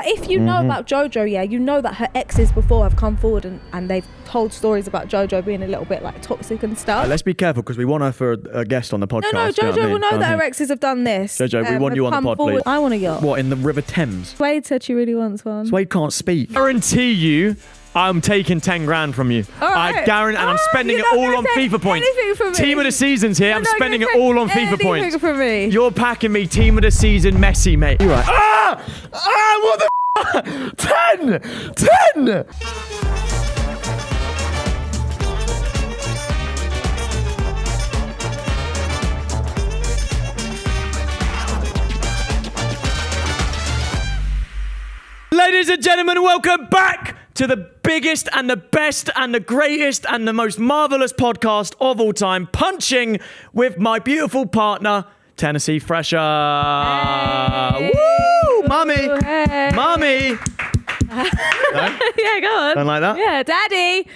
But if you know about Jojo, yeah, you know that her exes before have come forward and they've told stories about Jojo being a little bit like toxic and stuff. Let's be careful because we want her for a guest on the podcast. No, Jojo will know that her exes have done this. Jojo, we want you on the pod, please. I want a yacht. What, in the River Thames? Suede said she really wants one. Suede can't speak. Guarantee you, I'm taking 10 grand from you. All right. I guarantee, and I'm spending it all on FIFA points. From me. Team of the season's here. I'm spending it all on FIFA points. From me. You're packing me team of the season, Messi, mate. You're right. What the 10! Ladies and gentlemen, welcome back to the biggest and the best and the greatest and the most marvelous podcast of all time, Punching with my beautiful partner, Tennessee Fresher. Hey. Woo! Mummy! Hey. Mummy! No? Yeah, go on. Don't like that? Yeah, Daddy.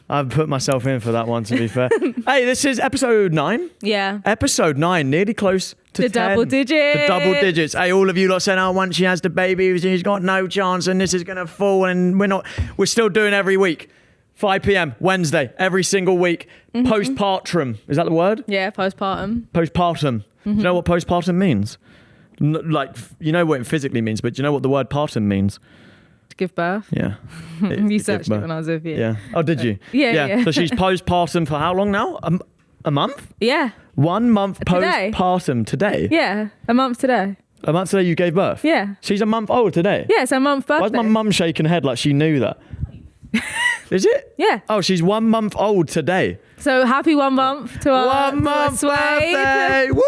I've put myself in for that one, to be fair. Hey, this is episode 9. Yeah. Episode 9, nearly close to The 10. double digits. The double digits. Hey, all of you lot saying, once she has the baby, she's got no chance and this is going to fall, and we're still doing every week. 5 p.m. Wednesday, every single week. Postpartum. Is that the word? Yeah, postpartum. Postpartum. Do you know what postpartum means? Like, you know what it physically means, but do you know what the word partum means? To give birth. Yeah. You searched it when I was with you. Yeah. Oh, did you? Yeah. So she's postpartum for how long now? A month? Yeah. 1 month Today. postpartum today? Yeah. A month today. A month today you gave birth? Yeah. She's a month old today? Yeah, it's a month birthday. Why's my mum shaking her head like she knew that? Is it? Yeah. Oh, she's 1 month old today. So happy 1 month to our 1 month Suede. birthday! Woo!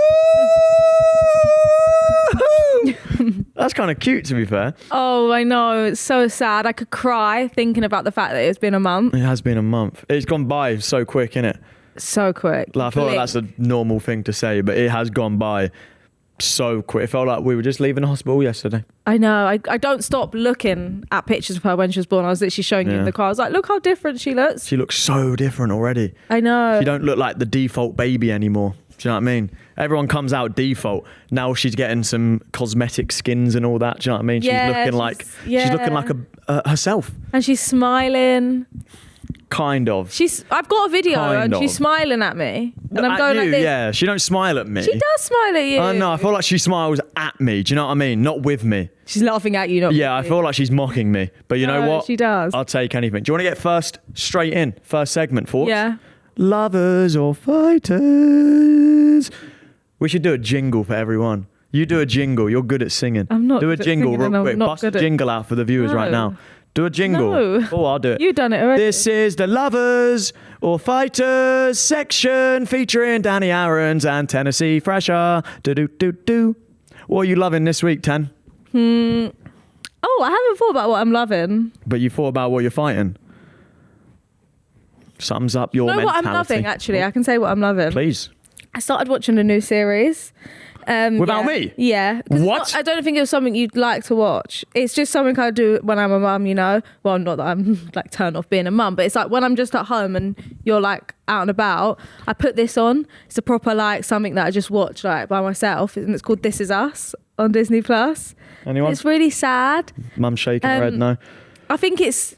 That's kind of cute, to be fair. Oh, I know. It's so sad. I could cry thinking about the fact that it's been a month. It has been a month. It's gone by so quick, innit? So quick. Like, I feel like that's a normal thing to say, but it has gone by so quick. It felt like we were just leaving the hospital yesterday. I know. I don't stop looking at pictures of her when she was born. I was literally showing you in the car. I was like, look how different she looks. She looks so different already. I know. She don't look like the default baby anymore. Do you know what I mean? Everyone comes out default. Now she's getting some cosmetic skins and all that. Do you know what I mean? She's looking like a herself. And she's smiling. Kind of. I've got a video Kind and she's of. smiling at me. And I'm At going you, like this. yeah. She don't smile at me. She does smile at you. Oh no, I feel like she smiles at me. Do you know what I mean? Not with me. She's laughing at you, not Yeah, I with you. feel like she's mocking me. But you know No, what? she does. I'll take anything. Do you want to get straight in? First segment, thoughts? Yeah. Lovers or fighters? We should do a jingle for everyone. You do a jingle. You're good at singing. I'm not Do a good at jingle singing and real I'm quick. not Bust a good at- jingle out for the viewers right No. now. Do a jingle. No. Oh, I'll do it. You've done it already. This is the Lovers or Fighters section featuring Danny Aarons and Tennessee Fresher. Do. What are you loving this week, Tan? Oh, I haven't thought about what I'm loving. But you thought about what you're fighting. Sums up your You know what mentality. I'm loving, actually? I can say what I'm loving. Please. I started watching a new series. Without me? Yeah. 'Cause it's What? not- I don't think it was something you'd like to watch. It's just something I do when I'm a mum, you know? Well, not that I'm like turned off being a mum, but it's like when I'm just at home and you're like out and about, I put this on. It's a proper like something that I just watch like by myself, and it's called This Is Us on Disney Plus. Anyone? It's really sad. Mum's shaking her head no. I think it's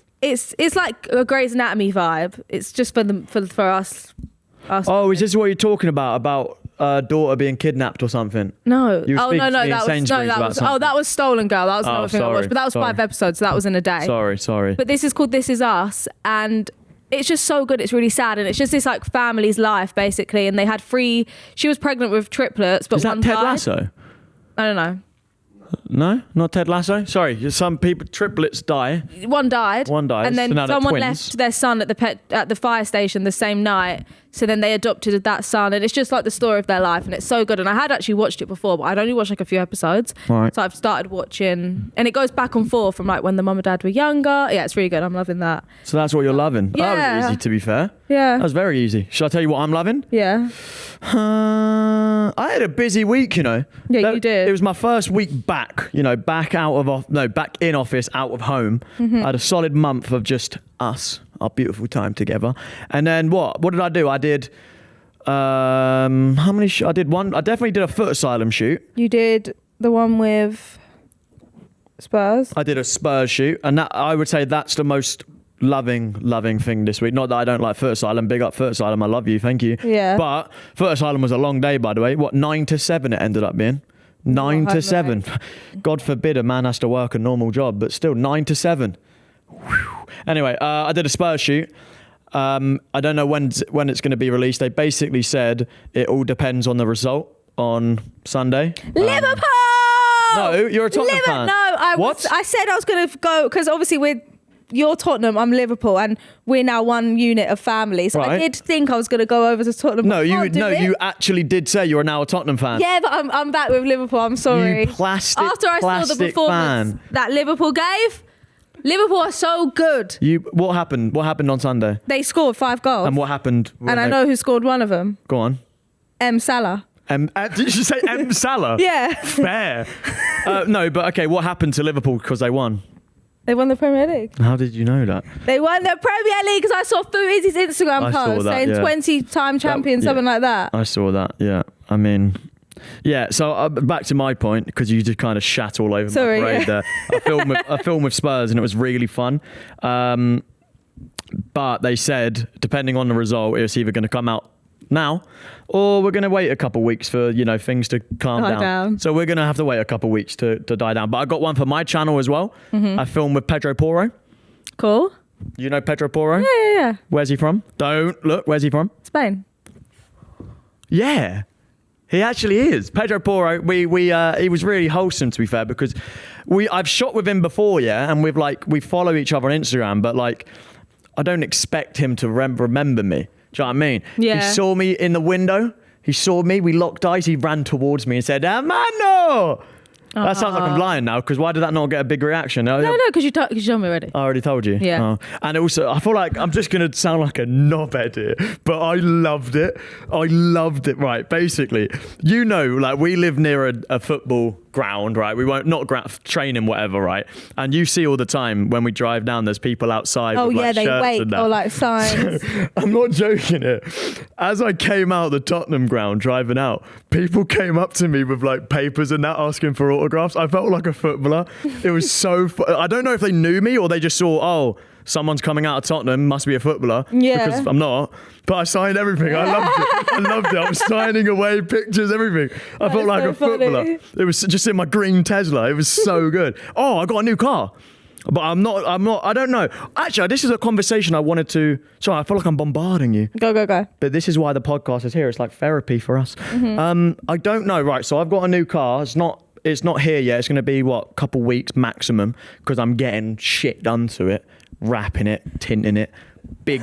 like a Grey's Anatomy vibe. It's just for us. Oh, is this what you're talking about? About daughter being kidnapped or something? No. You were Oh speaking no, to me in that was Sainsbury's about something. that was Stolen Girl. That was another thing I sorry, watched. But that was sorry. 5 episodes, so that was in a day. Sorry. But this is called This Is Us, and it's just so good. It's really sad, and it's just this like family's life basically. And they had 3. She was pregnant with triplets, but Is that one Ted died. Lasso? I don't know. No, not Ted Lasso. Sorry, some people triplets die. One died. One dies, And then so now they're someone twins. left their son at the fire station the same night. So then they adopted that son, and it's just like the story of their life, and it's so good. And I had actually watched it before, but I'd only watched like a few episodes. Right. So I've started watching, and it goes back and forth from like when the mum and dad were younger. Yeah, it's really good. I'm loving that. So that's what you're loving. That Yeah. was easy, to be fair. Yeah. That was very easy. Should I tell you what I'm loving? Yeah. I had a busy week, you know. Yeah, you did. It was my first week back, you know, back in office, out of home. Mm-hmm. I had a solid month of just us, our beautiful time together. And then what did I do? I did, how many, I did one, I definitely did a foot asylum shoot. You did the one with Spurs. I did a Spurs shoot, and that I would say that's the most loving thing this week. Not that I don't like Foot Asylum. Big up Foot Asylum. I love you. Thank you. Yeah. But Foot Asylum was a long day, by the way. What, 9 to 7 it ended up being? 9 to 7. God forbid a man has to work a normal job, but still 9 to 7. Whew. Anyway, I did a Spurs shoot. I don't know when it's going to be released. They basically said it all depends on the result on Sunday. Liverpool! No, you're a Tottenham fan. No, I said I was going to go because obviously you're Tottenham, I'm Liverpool, and we're now one unit of family. So I did think I was going to go over to Tottenham. No, you actually did say you are now a Tottenham fan. Yeah, but I'm back with Liverpool. I'm sorry. You plastic After I saw the performance that Liverpool gave, Liverpool are so good. What happened? What happened on Sunday? They scored 5 goals. And what happened? And I know who scored one of them. Go on. Salah. Did you say Salah? Yeah. Fair. No, but okay. What happened to Liverpool because they won? They won the Premier League. How did you know that? They won the Premier League because I saw Fuizzi's Instagram post saying 20-time champion, something like that. I saw that, yeah. I mean, yeah, so back to my point, because you just kind of shat all over my parade there. I filmed with Spurs and it was really fun. But they said, depending on the result, it's either going to come out now or we're going to wait a couple of weeks for things to calm down. So we're going to have to wait a couple of weeks to die down. But I got one for my channel as well. I filmed with Pedro Porro. Cool. You know Pedro Porro? Yeah. Where's he from? Don't look. Where's he from? Spain. Yeah. He actually is. Pedro Porro, he was really wholesome, to be fair, because I've shot with him before, yeah, and we follow each other on Instagram, but I don't expect him to remember me. Do you know what I mean? Yeah. He saw me in the window. He saw me. We locked eyes. He ran towards me and said, "Hermano." That sounds like I'm lying now, because why did that not get a big reaction? No, because you told me already. I already told you? Yeah. And also, I feel like I'm just going to sound like a knobhead here, but I loved it. Right, basically, we live near a football ground, right? We won't, not training, whatever, right? And you see all the time when we drive down, there's people outside with they shirts wait, and that. or signs. So, I'm not joking here. As I came out the Tottenham ground driving out, people came up to me with papers and that asking for autographs. I felt like a footballer. It was so I don't know if they knew me or they just saw, someone's coming out of Tottenham, must be a footballer. Yeah. Because I'm not. But I signed everything. I loved it. I was signing away pictures, everything. I felt like a footballer. It was just in my green Tesla. It was so good. Oh, I got a new car. But I'm not, I don't know. Actually, this is a conversation I wanted to, sorry, I feel like I'm bombarding you. Go. But this is why the podcast is here. It's like therapy for us. I don't know. Right. So I've got a new car. It's not here yet. It's going to be a couple weeks maximum, because I'm getting shit done to it, wrapping it, tinting it. Big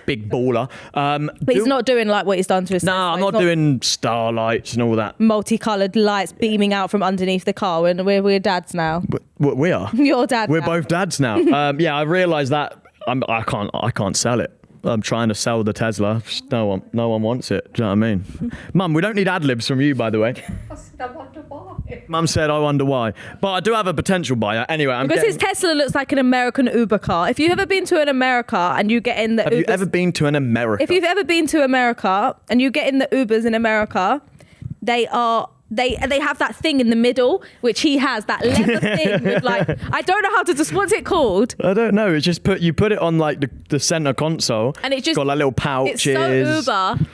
baller. But he's not doing what he's done to his. No, I'm not doing starlights and all that. Multicolored lights beaming out from underneath the car. We're dads now. We are. You're dad. We're both dads now. Yeah, I realised that I can't sell it. I'm trying to sell the Tesla. No one wants it. Do you know what I mean? Mum, we don't need ad-libs from you, by the way. I wonder why. Mum said, I wonder why. But I do have a potential buyer. Anyway, because his Tesla looks like an American Uber car. If you've ever been to an America and you get in the Have you ever been to an America? If you've ever been to America and you get in the Ubers in America, they have that thing in the middle, which he has, that leather thing with I don't know how to just, what's it called? I don't know. It's just you put it on the center console, and it's just got little pouches. It's so Uber,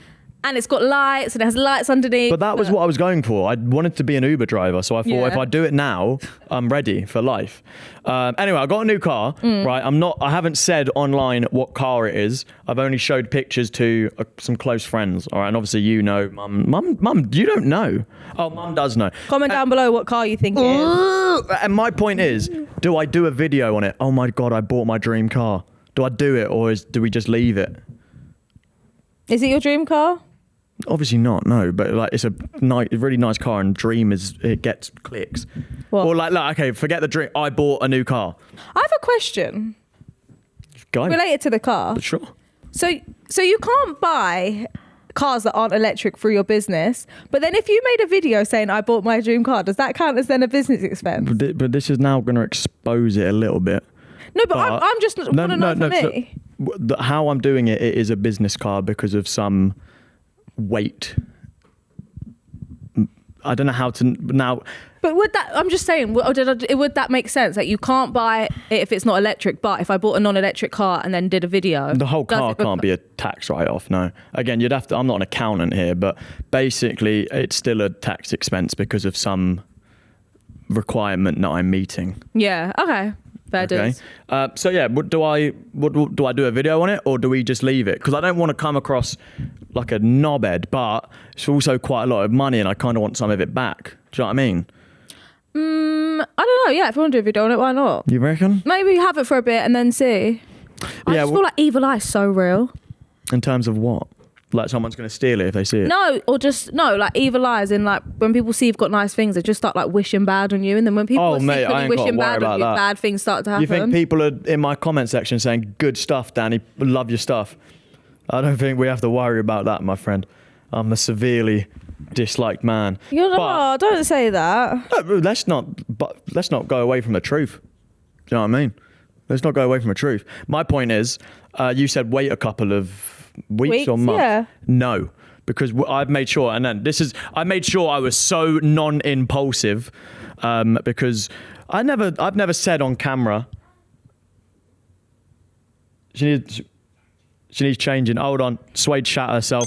and it's got lights, and it has lights underneath. But that was what I was going for. I wanted to be an Uber driver, so I thought if I do it now, I'm ready for life. Anyway, I got a new car. Right, I haven't said online what car it is. I've only showed pictures to some close friends. All right, and obviously Mum, you don't know. Oh, Mum does know. Comment down below what car you think it is. And my point is, do I do a video on it? Oh my God, I bought my dream car. Do I do it, or do we just leave it? Is it your dream car? Obviously not, no. But it's a really nice car, and dream it gets clicks. What? Or okay, forget the dream. I bought a new car. I have a question. Go. Related to the car. But sure. So you can't buy cars that aren't electric for your business, but then if you made a video saying I bought my dream car, does that count as then a business expense? But this is now going to expose it a little bit. No, but I'm just want to know for me. How I'm doing it is a business car because of some weight. I don't know how to now. But I'm just saying, would that make sense? Like, you can't buy it if it's not electric, but if I bought a non-electric car and then did a video, The whole car can't be a tax write-off, no. Again, you'd have to, I'm not an accountant here, but basically it's still a tax expense because of some requirement that I'm meeting. Yeah, okay. Fair dues. So yeah, do I do a video on it, or do we just leave it? Because I don't want to come across like a knobhead, but it's also quite a lot of money and I kind of want some of it back. Do you know what I mean? I don't know. Yeah, if you want to do a video on it, why not? You reckon? Maybe have it for a bit and then see. I just feel like evil eye is so real. In terms of what? Like someone's going to steal it if they see it? No, or just, no, like evil eyes in like when people see you've got nice things, they just start like wishing bad on you. And then when people are secretly wishing bad on you, bad things start to happen. You think people are in my comment section saying, good stuff, Danny, love your stuff? I don't think we have to worry about that, my friend. I'm a severely disliked man. Don't say that. No, let's not go away from the truth. Do you know what I mean? Let's not go away from the truth. My point is, you said wait a couple of weeks or months. Yeah. No, because I've made sure, and then I made sure I was so non-impulsive, because I've never said on camera. She needs changing. Hold on, Suede shat herself.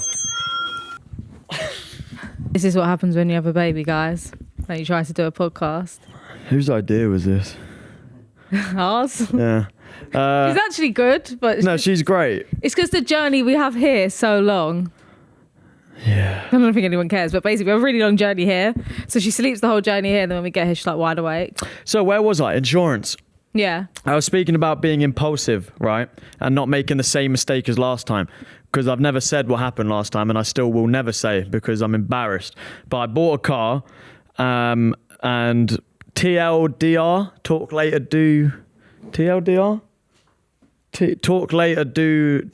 This is what happens when you have a baby, guys. And you try to do a podcast. Whose idea was this? Ours. Yeah. She's actually good, but she's great. It's because the journey we have here is so long. Yeah. I don't think anyone cares, but basically we have a really long journey here. So she sleeps the whole journey here, and then when we get here, she's like wide awake. So where was I? Insurance. Yeah. I was speaking about being impulsive, right? And not making the same mistake as last time. Because I've never said what happened last time, and I still will never say because I'm embarrassed. But I bought a car, and TLDR, talk later, do... TLDR? Talk later, do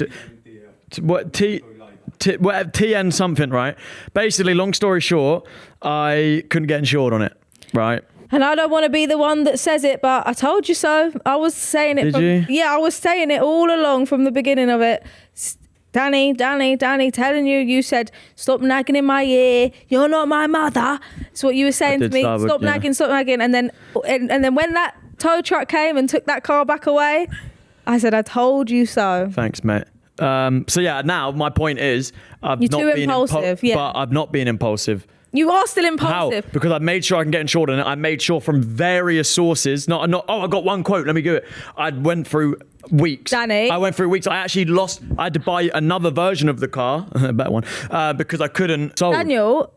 what? TN something, right? Basically, long story short, I couldn't get insured on it, right? And I don't want to be the one that says it, but I told you so. I was saying it. Did you? Yeah, I was saying it all along from the beginning of it. Danny, telling you said, stop nagging in my ear. You're not my mother. That's what you were saying to me. Stop nagging. And then when that tow truck came and took that car back away, I said, I told you so. Thanks, mate. So yeah, now my point is, I've You're not too been impulsive, yeah. but I've not been impulsive. You are still impulsive. How? Because I made sure I can get insured on it. I made sure from various sources. I got one quote. Let me do it. I went through weeks. Danny. I went through weeks. I actually lost. I had to buy another version of the car, a better one, because I couldn't. Sold. Daniel,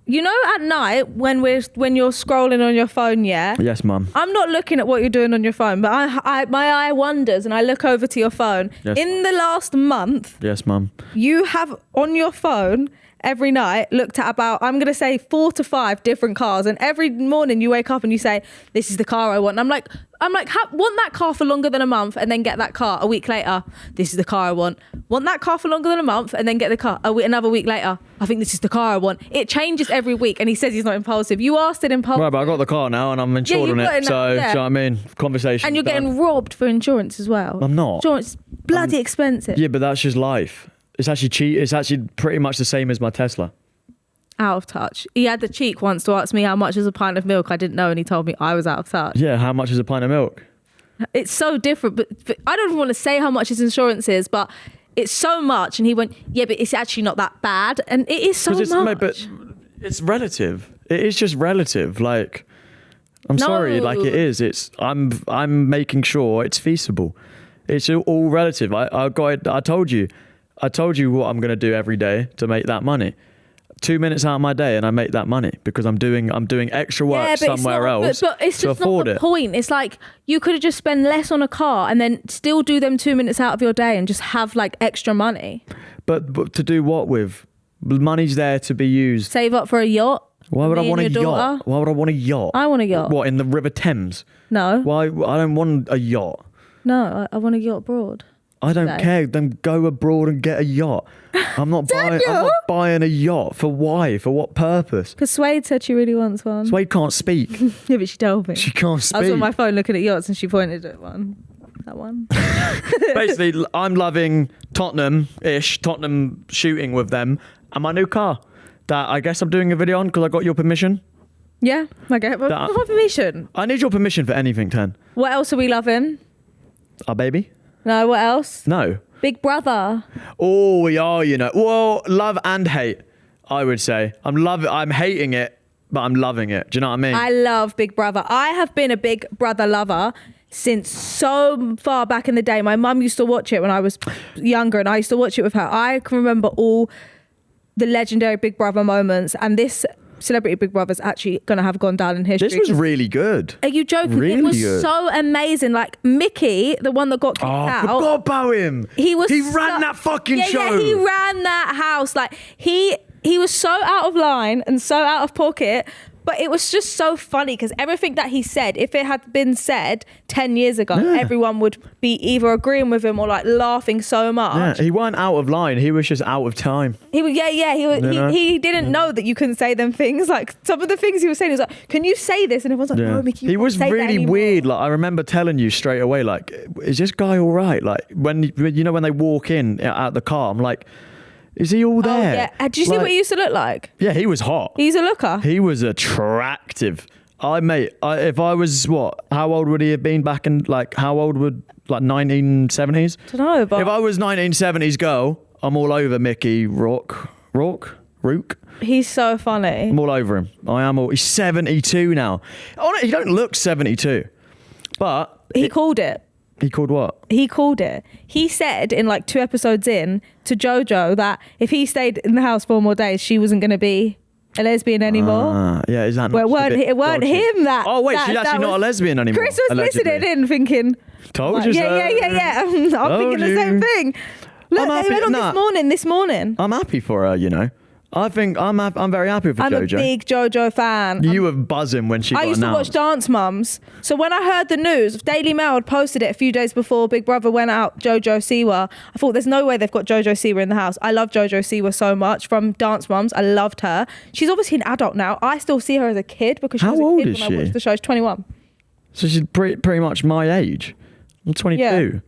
you know at night when you're scrolling on your phone, yeah? Yes, Mum. I'm not looking at what you're doing on your phone, but my eye wanders and I look over to your phone. Yes. In the last month, Yes, Mum. you have on your phone every night looked at about, I'm going to say 4 to 5 different cars, and every morning you wake up and you say, this is the car I want. And I'm like, want that car for longer than a month and then get that car a week later. This is the car I want. Want that car for longer than a month and then get the car another week later. I think this is the car I want. It changes every week, and he says he's not impulsive. You are still impulsive. Right, but I got the car now and I'm insured on it. So, do you know what I mean? Conversation. And you're getting robbed for insurance as well. I'm not. Insurance is bloody expensive. Yeah, but that's just life. It's actually cheap. It's actually pretty much the same as my Tesla. Out of touch. He had the cheek once to ask me how much is a pint of milk. I didn't know, and he told me I was out of touch. Yeah, how much is a pint of milk? It's so different, but I don't even want to say how much his insurance is, but it's so much. And he went, yeah, but it's actually not that bad, and it is so much. Mate, but it's relative. It is just relative. Like, I'm sorry, like it is. It's I'm making sure it's feasible. It's all relative. I told you what I'm going to do every day to make that money. 2 minutes out of my day and I make that money because I'm doing extra work somewhere else but it's to just afford not the it. point. It's like you could have just spent less on a car and then still do them 2 minutes out of your day and just have like extra money. But to do what with? Money's there to be used. Save up for a yacht. Why would I want a yacht? Why would I want a yacht? I want a yacht. What, in the River Thames? No. Why? I don't want a yacht. No, I want a yacht abroad. I don't care. Then go abroad and get a yacht. I'm not buying a yacht. For why? For what purpose? Because Suede said she really wants one. Suede can't speak. Yeah, but she told me. She can't speak. I was on my phone looking at yachts and she pointed at one. That one. Basically, I'm loving Tottenham shooting with them and my new car. that I guess I'm doing a video on because I got your permission. Yeah, I get it. But That- what permission? I need your permission for anything, Ten. What else are we loving? Our baby? No, what else? No. Big Brother. Oh, we are, you know. Well, love and hate, I would say. I'm hating it, but I'm loving it. Do you know what I mean? I love Big Brother. I have been a Big Brother lover since so far back in the day. My mum used to watch it when I was younger, and I used to watch it with her. I can remember all the legendary Big Brother moments, and this Celebrity Big Brother's actually going to have gone down in history. This was really good. Are you joking? Really it was good. so amazing. Like Mickey, the one that got kicked Oh, I out. forgot about him. He ran that fucking show. Yeah, he ran that house. Like he was so out of line and so out of pocket. But it was just so funny because everything that he said, if it had been said 10 years ago, everyone would be either agreeing with him or like laughing so much. Yeah, he weren't out of line. He was just out of time. He didn't know that you couldn't say them things. Like some of the things he was saying, he was like, "Can you say this?" And everyone's like, "No, Mickey." He was really weird. Like I remember telling you straight away, like, "Is this guy all right?" Like when they walk in out the car, I'm like, "Is he all there?" Oh, yeah. Did you see what he used to look like? Yeah, he was hot. He's a looker. He was attractive. If I was how old would he have been back in 1970s? I don't know, but If I was 1970s girl, I'm all over Mickey Rourke. he's so funny. I'm all over him. He's 72 now. Oh, he don't look 72. But He called it. he called what? He called it. He said in like 2 episodes in to Jojo that if he stayed in the house 4 more days, she wasn't going to be a lesbian anymore. Yeah, is that not Well, it weren't dodgy? him that. Oh wait, that, she's that actually not a was- lesbian anymore. Chris was allegedly. listening in thinking, Told you so. yeah. I'm thinking the same thing. Look, I'm they happy- went on nah. this morning. I'm happy for her, you know. I think I'm very happy for I'm Jojo. a big Jojo fan. You were buzzing when she got I used to watch announced. Dance Mums. So when I heard the news, Daily Mail had posted it a few days before Big Brother went out, Jojo Siwa. I thought there's no way they've got Jojo Siwa in the house. I love Jojo Siwa so much from Dance Mums. I loved her. She's obviously an adult now. I still see her as a kid because she How was a old kid is when she? I watched the show. She's 21. So she's pretty much my age. I'm 22. Yeah.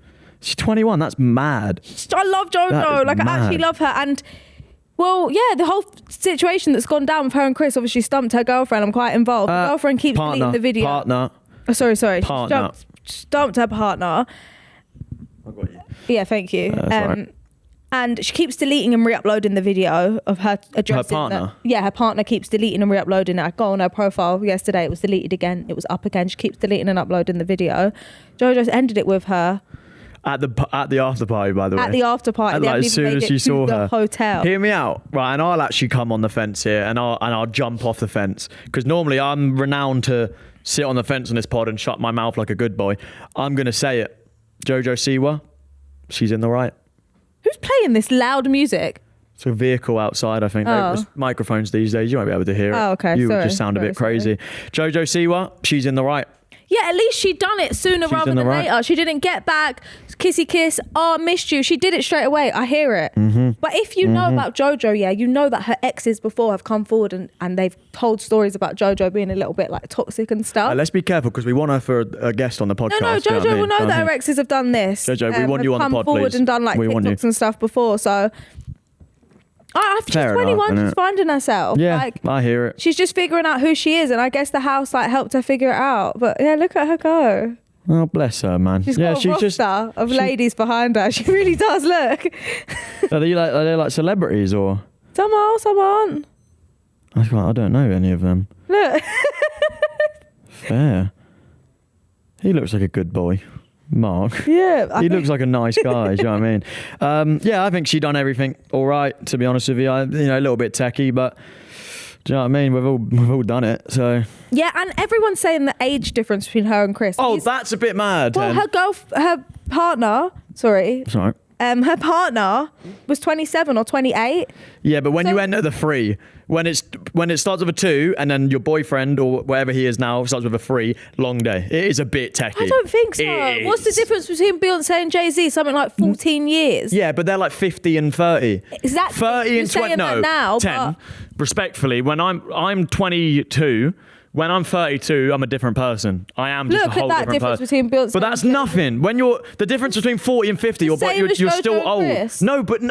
She's 21. That's mad. I love That Jojo. is Like, I actually mad. love her. And, well, yeah, the whole situation that's gone down with her and Chris obviously stumped her girlfriend. I'm quite involved. The girlfriend keeps deleting the video. Partner. Oh, sorry. Partner. Stumped her partner. I got you. Yeah, thank you. That's right. And she keeps deleting and re-uploading the video of her addressing partner? her partner keeps deleting and re-uploading it. I got on her profile yesterday, it was deleted again, it was up again. She keeps deleting and uploading the video. Jojo's ended it with her At the after party, by the way. at the after party. They Like, haven't as even soon made as it you to saw the her. hotel. Hear me out, right? And I'll actually come on the fence here, and I'll jump off the fence because normally I'm renowned to sit on the fence on this pod and shut my mouth like a good boy. I'm gonna say it. Jojo Siwa, she's in the right. Who's playing this loud music? It's a vehicle outside, I think. Oh. There's microphones these days, you won't be able to hear it. Oh, okay, You would sorry, just sound a bit sorry. crazy. Jojo Siwa, she's in the right. Yeah, at least she done it sooner rather in than the right. later. She didn't get back, kissy kiss, oh, missed you. She did it straight away. I hear it. Mm-hmm. But if you know about Jojo, yeah, you know that her exes before have come forward and they've told stories about Jojo being a little bit like toxic and stuff. Let's be careful because we want her for a guest on the podcast. No, you know Jojo what I mean? will know So I that her think- exes have done this. Jojo, we want have you on the come pod, forward please. and done like We want you. TikToks and stuff before. So she's Fair enough, 21, innit? she's finding herself. Yeah, Like, I hear it. she's just figuring out who she is, and I guess the house like helped her figure it out. But yeah, look at her go. Oh, bless her, man. She's got a roster of she- ladies behind her. She really does look. Are they like celebrities or? Some are, some aren't. I don't know any of them. Look. Fair. He looks like a good boy. Mark. Yeah. He looks like a nice guy, do you know what I mean? Yeah, I think she done everything all right, to be honest with you. A little bit techie, but do you know what I mean? We've all done it, so. Yeah, and everyone's saying the age difference between her and Chris. Oh, that's a bit mad. Well, Hen. her partner, sorry, Sorry. her partner was 27 or 28. Yeah, but when So- you enter the 3, when it starts with a 2 and then your boyfriend or whatever he is now starts with a 3, long day. It is a bit techie. I don't think so. It What's the is. difference between Beyonce and Jay-Z? Something like 14 years. Yeah, but they're like 50 and 30. Exactly. 30 You're and 20. saying that No, now, 10. but- Respectfully, when I'm 22, When I'm 32, I'm a different person. I am just Look a whole at that different difference person. between Beyonce. But that's nothing. When you're the difference between 40 and 50, you're same as you're Jojo still and old. Chris. No, but you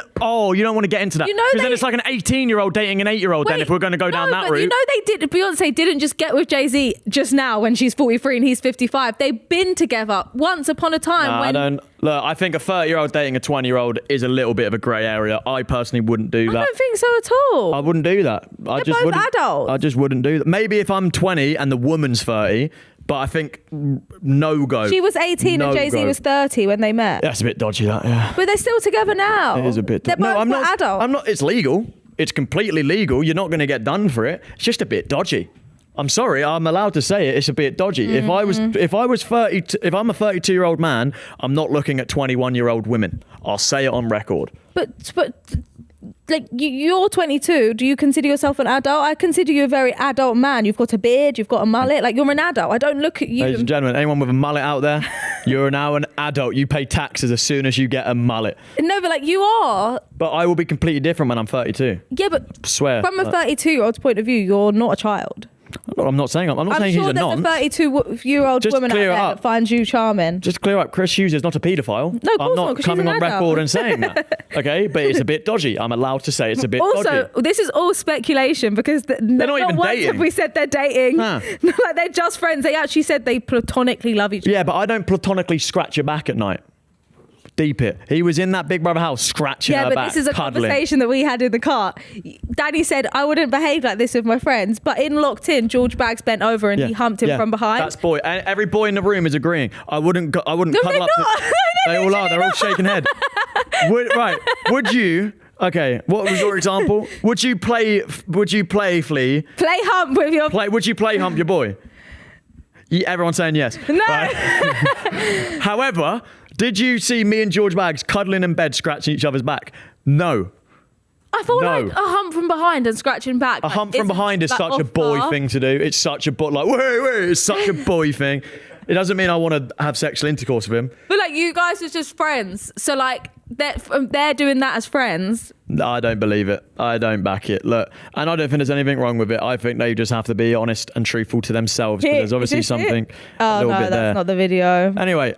don't want to get into that. You know Because then they- it's like an 18-year-old dating an 8-year-old. Then if we're going to go down that route, you know Beyonce didn't just get with Jay-Z just now when she's 43 and he's 55. They've been together once upon a time. Nah, when I don't. Look, I think a 30-year-old dating a 20-year-old is a little bit of a grey area. I personally wouldn't do that. I don't think so at all. I wouldn't do that. I They're just both wouldn't. adults. I just wouldn't do that. Maybe if I'm 20 and the woman's 30, but I think no go. She was 18 No and Jay-Z go. was 30 when they met. That's a bit dodgy, that. Yeah. But they're still together now. It is a bit. They're both I'm not. adults. I'm not. It's legal. It's completely legal. You're not going to get done for it. It's just a bit dodgy. I'm sorry. I'm allowed to say it. It's a bit dodgy. If I was 30, if I'm a 32-year-old man, I'm not looking at 21-year-old women. I'll say it on record. But like you're 22. Do you consider yourself an adult? I consider you a very adult man. You've got a beard. You've got a mullet. Like you're an adult. I don't look at you. Ladies and gentlemen, anyone with a mullet out there, you're now an adult. You pay taxes as soon as you get a mullet. No, but like you are. But I will be completely different when I'm 32. Yeah, but I swear. from a 32-year-old's point of view, you're not a child. I'm not saying. I'm not I'm saying sure he's a there's nonce. a 32-year-old Just woman out clear there it up. that finds you charming. Just to clear up, Chris Hughes is not a paedophile. No, of I'm course not not, 'cause she's coming an on adult. record and saying that. Okay, but it's a bit dodgy. I'm allowed to say it's a bit Also, dodgy. this is all speculation because not even once dating. have we said they're dating. Nah. Like they're just friends. They actually said they platonically love each other. Yeah, but I don't platonically scratch your back at night. Deep it. He was in that Big Brother house scratching Yeah, her but back, this is a cuddling. conversation that we had in the car. Daddy said I wouldn't behave like this with my friends, but in Locked In, George Bags bent over and he humped him from behind. That's boy. Every boy in the room is agreeing. I wouldn't No, cuddle they're up. not. They all are. They're all shaking head. Would you? Okay. What was your example? Would you playfully Play hump with your. would you play hump your boy? Everyone's saying yes. No. Right. However, did you see me and George Bags cuddling in bed, scratching each other's back? No. I thought No. like a hump from behind and scratching back. A hump from behind is such a boy thing to do. It's such a boy, like, wait, it's such a boy thing. It doesn't mean I want to have sexual intercourse with him. But like you guys are just friends, so like they're doing that as friends. No, I don't believe it. I don't back it. Look, and I don't think there's anything wrong with it. I think they just have to be honest and truthful to themselves. But there's obviously something a little bit that's there. not the video. Anyway,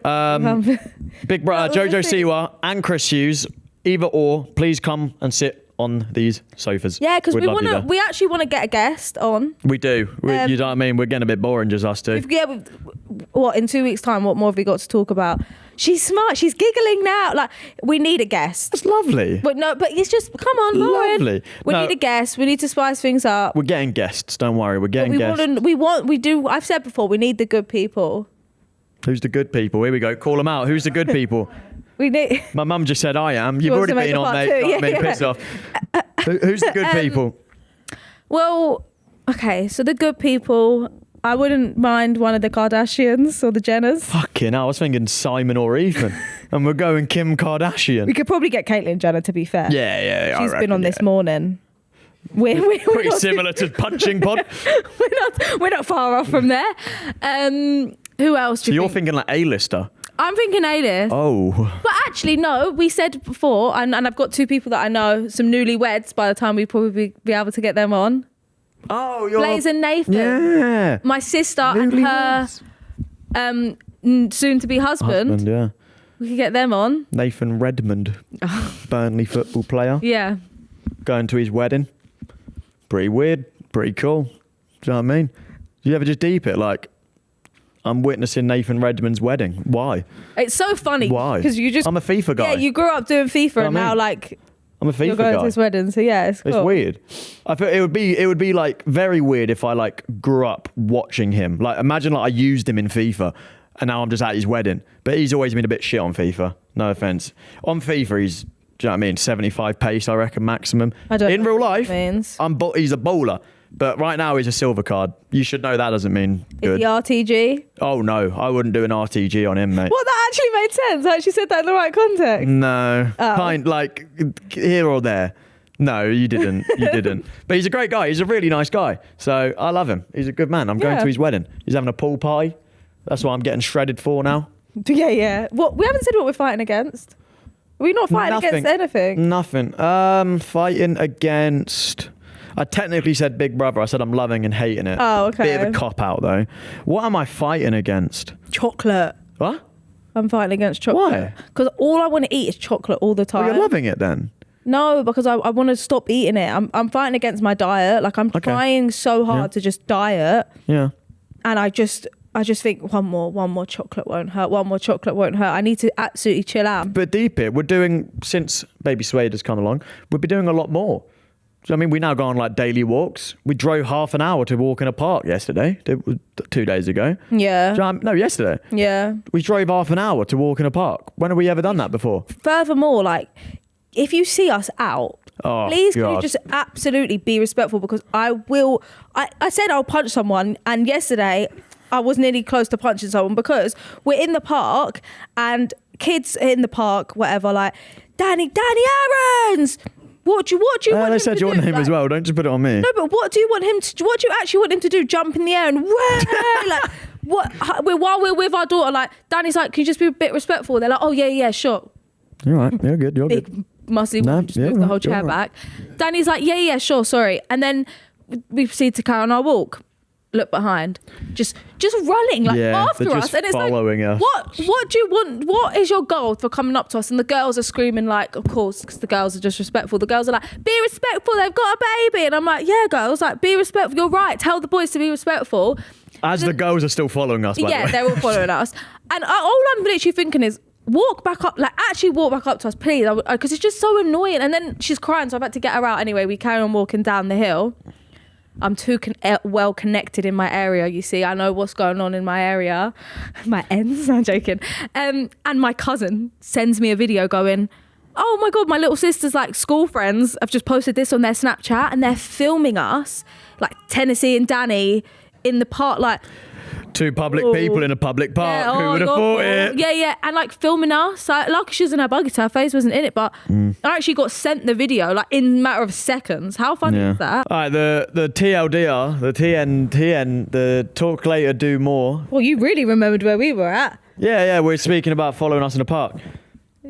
Big Brother, Jojo Siwa and Chris Hughes, either or, please come and sit on these sofas. Yeah, because We'd love you there. we actually want to get a guest on. We do. You know what I mean? We're getting a bit boring, just us two. What in 2 weeks' time? What more have we got to talk about? She's smart. She's giggling now. Like we need a guest. That's lovely. But no, but it's just come on, Lauren. Lovely. We No. need a guest. We need to spice things up. We're getting guests. Don't worry. We're getting guests. We do. I've said before. We need the good people. Who's the good people? Here we go. Call them out. Who's the good people? We need. My mum just said I am. You've wants already to make been a on, part mate. two. Got me pissed off. Who's the good people? Well, okay. So the good people. I wouldn't mind one of the Kardashians or the Jenners. Fucking hell. I was thinking Simon or Ethan. And we're going Kim Kardashian. We could probably get Caitlyn Jenner, to be fair. Yeah. I She's been reckon, on this yeah. morning. We're Pretty not similar to Punching Pod. we're not far off from there. Who else do So you you're think? thinking like A-lister? I'm thinking A-list. Oh. But actually, no, we said before, and I've got two people that I know, some newlyweds by the time we probably be able to get them on. Oh, you're... Blaze and Nathan. Yeah. My sister and her soon-to-be husband. Yeah. We could get them on. Nathan Redmond, Burnley football player, Yeah. going to his wedding. Pretty weird, pretty cool. Do you know what I mean? Do you ever just deep it like, I'm witnessing Nathan Redmond's wedding? Why? It's so funny. Why? Because you just... I'm a FIFA guy. Yeah, you grew up doing FIFA what and I now mean? like I'm a you're FIFA going guy. to his wedding. So yeah, it's cool. It's weird. I feel it would be like very weird if I like grew up watching him. Like imagine like I used him in FIFA and now I'm just at his wedding. But he's always been a bit shit on FIFA. No offense. On FIFA he's, do you know what I mean? 75 pace I reckon maximum. I don't in know real what life, that means. he's a bowler. But right now he's a silver card. You should know that doesn't mean Is good. the RTG? Oh no, I wouldn't do an RTG on him, mate. Well, that actually made sense. I actually said that in the right context. No, Oh. kind like here or there. No, you didn't. You didn't. But he's a great guy. He's a really nice guy. So I love him. He's a good man. I'm going Yeah. to his wedding. He's having a pool party. That's what I'm getting shredded for now. Yeah. What we haven't said what we're fighting against. Are we not fighting against anything? Nothing. Fighting against. I technically said Big Brother. I said I'm loving and hating it. Oh, okay. Bit of a cop out though. What am I fighting against? Chocolate. What? I'm fighting against chocolate. Why? Because all I want to eat is chocolate all the time. Well, you're loving it then. No, because I want to stop eating it. I'm fighting against my diet. Like I'm trying so hard to just diet. Yeah. And I just think one more chocolate won't hurt. One more chocolate won't hurt. I need to absolutely chill out. But deep it, we're doing, since Baby Suede has come along, we'll be doing a lot more. So, I mean, we now go on like daily walks. We drove half an hour to walk in a park yesterday, 2 days ago. Yeah. No, yesterday. Yeah. We drove half an hour to walk in a park. When have we ever done that before? Furthermore, like, if you see us out, please can you God. just absolutely be respectful, because I said I'll punch someone, and yesterday I was nearly close to punching someone because we're in the park and kids in the park, whatever, like, Danny Aarons, what do you want They him said to your do? name Like, as well. Don't just put it on me. No, but what do you want him to? What do you actually want him to do? Jump in the air and like what? While we're with our daughter, like Danny's like, can you just be a bit respectful? They're like, oh yeah, sure. You're right. You're good. You're good. Big muscly No, one, just yeah, move the whole you're chair right. back. Danny's like, yeah, sure, sorry. And then we proceed to carry on our walk. Look behind, just running like Yeah, after they're us, just and it's following like, us. what do you want? What is your goal for coming up to us? And the girls are screaming like, of course, because the girls are just respectful. The girls are like, be respectful. They've got a baby, and I'm like, yeah, girls, like, be respectful. You're right. Tell the boys to be respectful. As the girls are still following us, by the Yeah, way. they're all following us, and all I'm literally thinking is, walk back up, like actually walk back up to us, please, because it's just so annoying. And then she's crying, so I've had to get her out anyway. We carry on walking down the hill. I'm too well connected in my area, you see. I know what's going on in my area. My ends, I'm joking. And my cousin sends me a video going, oh my God, my little sister's like school friends have just posted this on their Snapchat and they're filming us, like Tennessee and Danny in the park, like, Two public people in a public park. yeah, Who oh would have God, thought it? Yeah, and like filming us. Like, lucky she was in her buggy, so her face wasn't in it, but I actually got sent the video like in a matter of seconds. How funny is that? All right, the TLDR, the TN, the talk later, do more. Well, you really remembered where we were at. Yeah, we're speaking about following us in the park.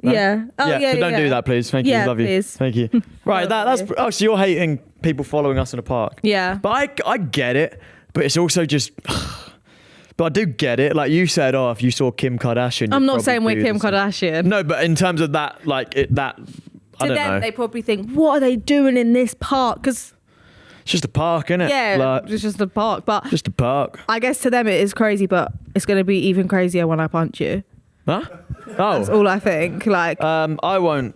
No? Yeah. Oh, yeah. but don't do that, please. Thank you. Yeah, Love you. please. Thank you. Right, that's. Oh, so you're hating people following us in the park? Yeah. But I get it, but it's also just. But I do get it. Like you said, if you saw Kim Kardashian. I'm you'd not probably saying we're do Kim the same. Kardashian. No, but in terms of that, like I To don't them, know. they probably think, what are they doing in this park? Because, It's just a park, isn't it? yeah, Like, it's just a park. But just a park. I guess to them it is crazy, but it's going to be even crazier when I punch you. Huh? That's Oh. all I think. Like, I won't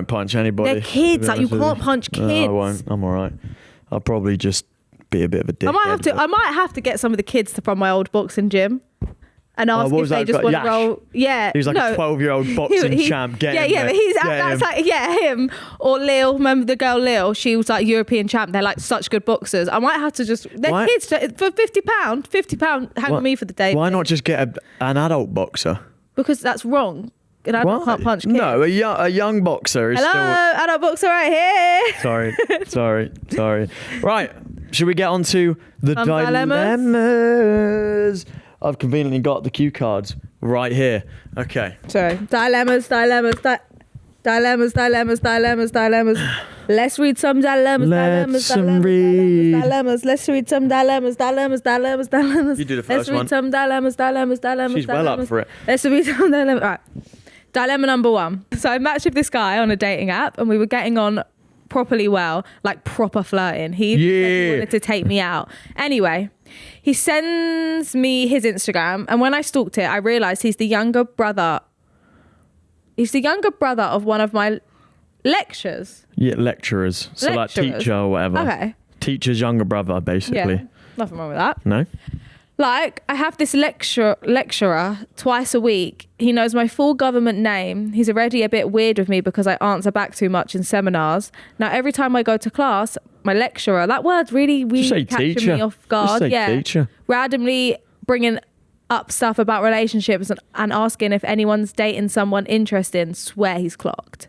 punch anybody. they're kids. to be Like, you honest with can't punch kids. No, I won't. I'm all right. I'll probably just be a bit of a dick. I might have to get some of the kids from my old boxing gym and ask what if was they that just guy? want Yash? to roll. Yeah, He was like a 12-year-old boxing champ. Get him, but mate. Get him. like him or Lil. Remember the girl Lil? She was like European champ. They're like such good boxers. I might have to just they're Why- kids for £50. Hang with me for the day. Why not just get an adult boxer? Because that's wrong. And I Why? can't punch kids. No, a young boxer is Hello, still. adult boxer right here. Sorry. Right, should we get on to the Some dilemmas? I've conveniently got the cue cards right here. Okay. Sorry. Dilemmas. Let's read some dilemmas. Let's read. Let's read some dilemmas. You do the Let's first read one. some dilemmas. She's well up for it. Let's read some dilemmas. All right. Dilemma number 1. So I matched with this guy on a dating app and we were getting on properly well, like proper flirting. He said he wanted to take me out. Anyway, he sends me his Instagram and when I stalked it, I realised he's the younger brother of one of my lecturers. Yeah, lecturers. So like Lecturers. teacher or whatever. Okay. Teacher's younger brother, basically. Yeah. Nothing wrong with that. No? Like, I have this lecturer twice a week. He knows my full government name. He's already a bit weird with me because I answer back too much in seminars. Now, every time I go to class, my lecturer, that word's really say catching teacher. me off guard. Just say teacher. Randomly bringing up stuff about relationships and asking if anyone's dating someone interesting. Swear he's clocked.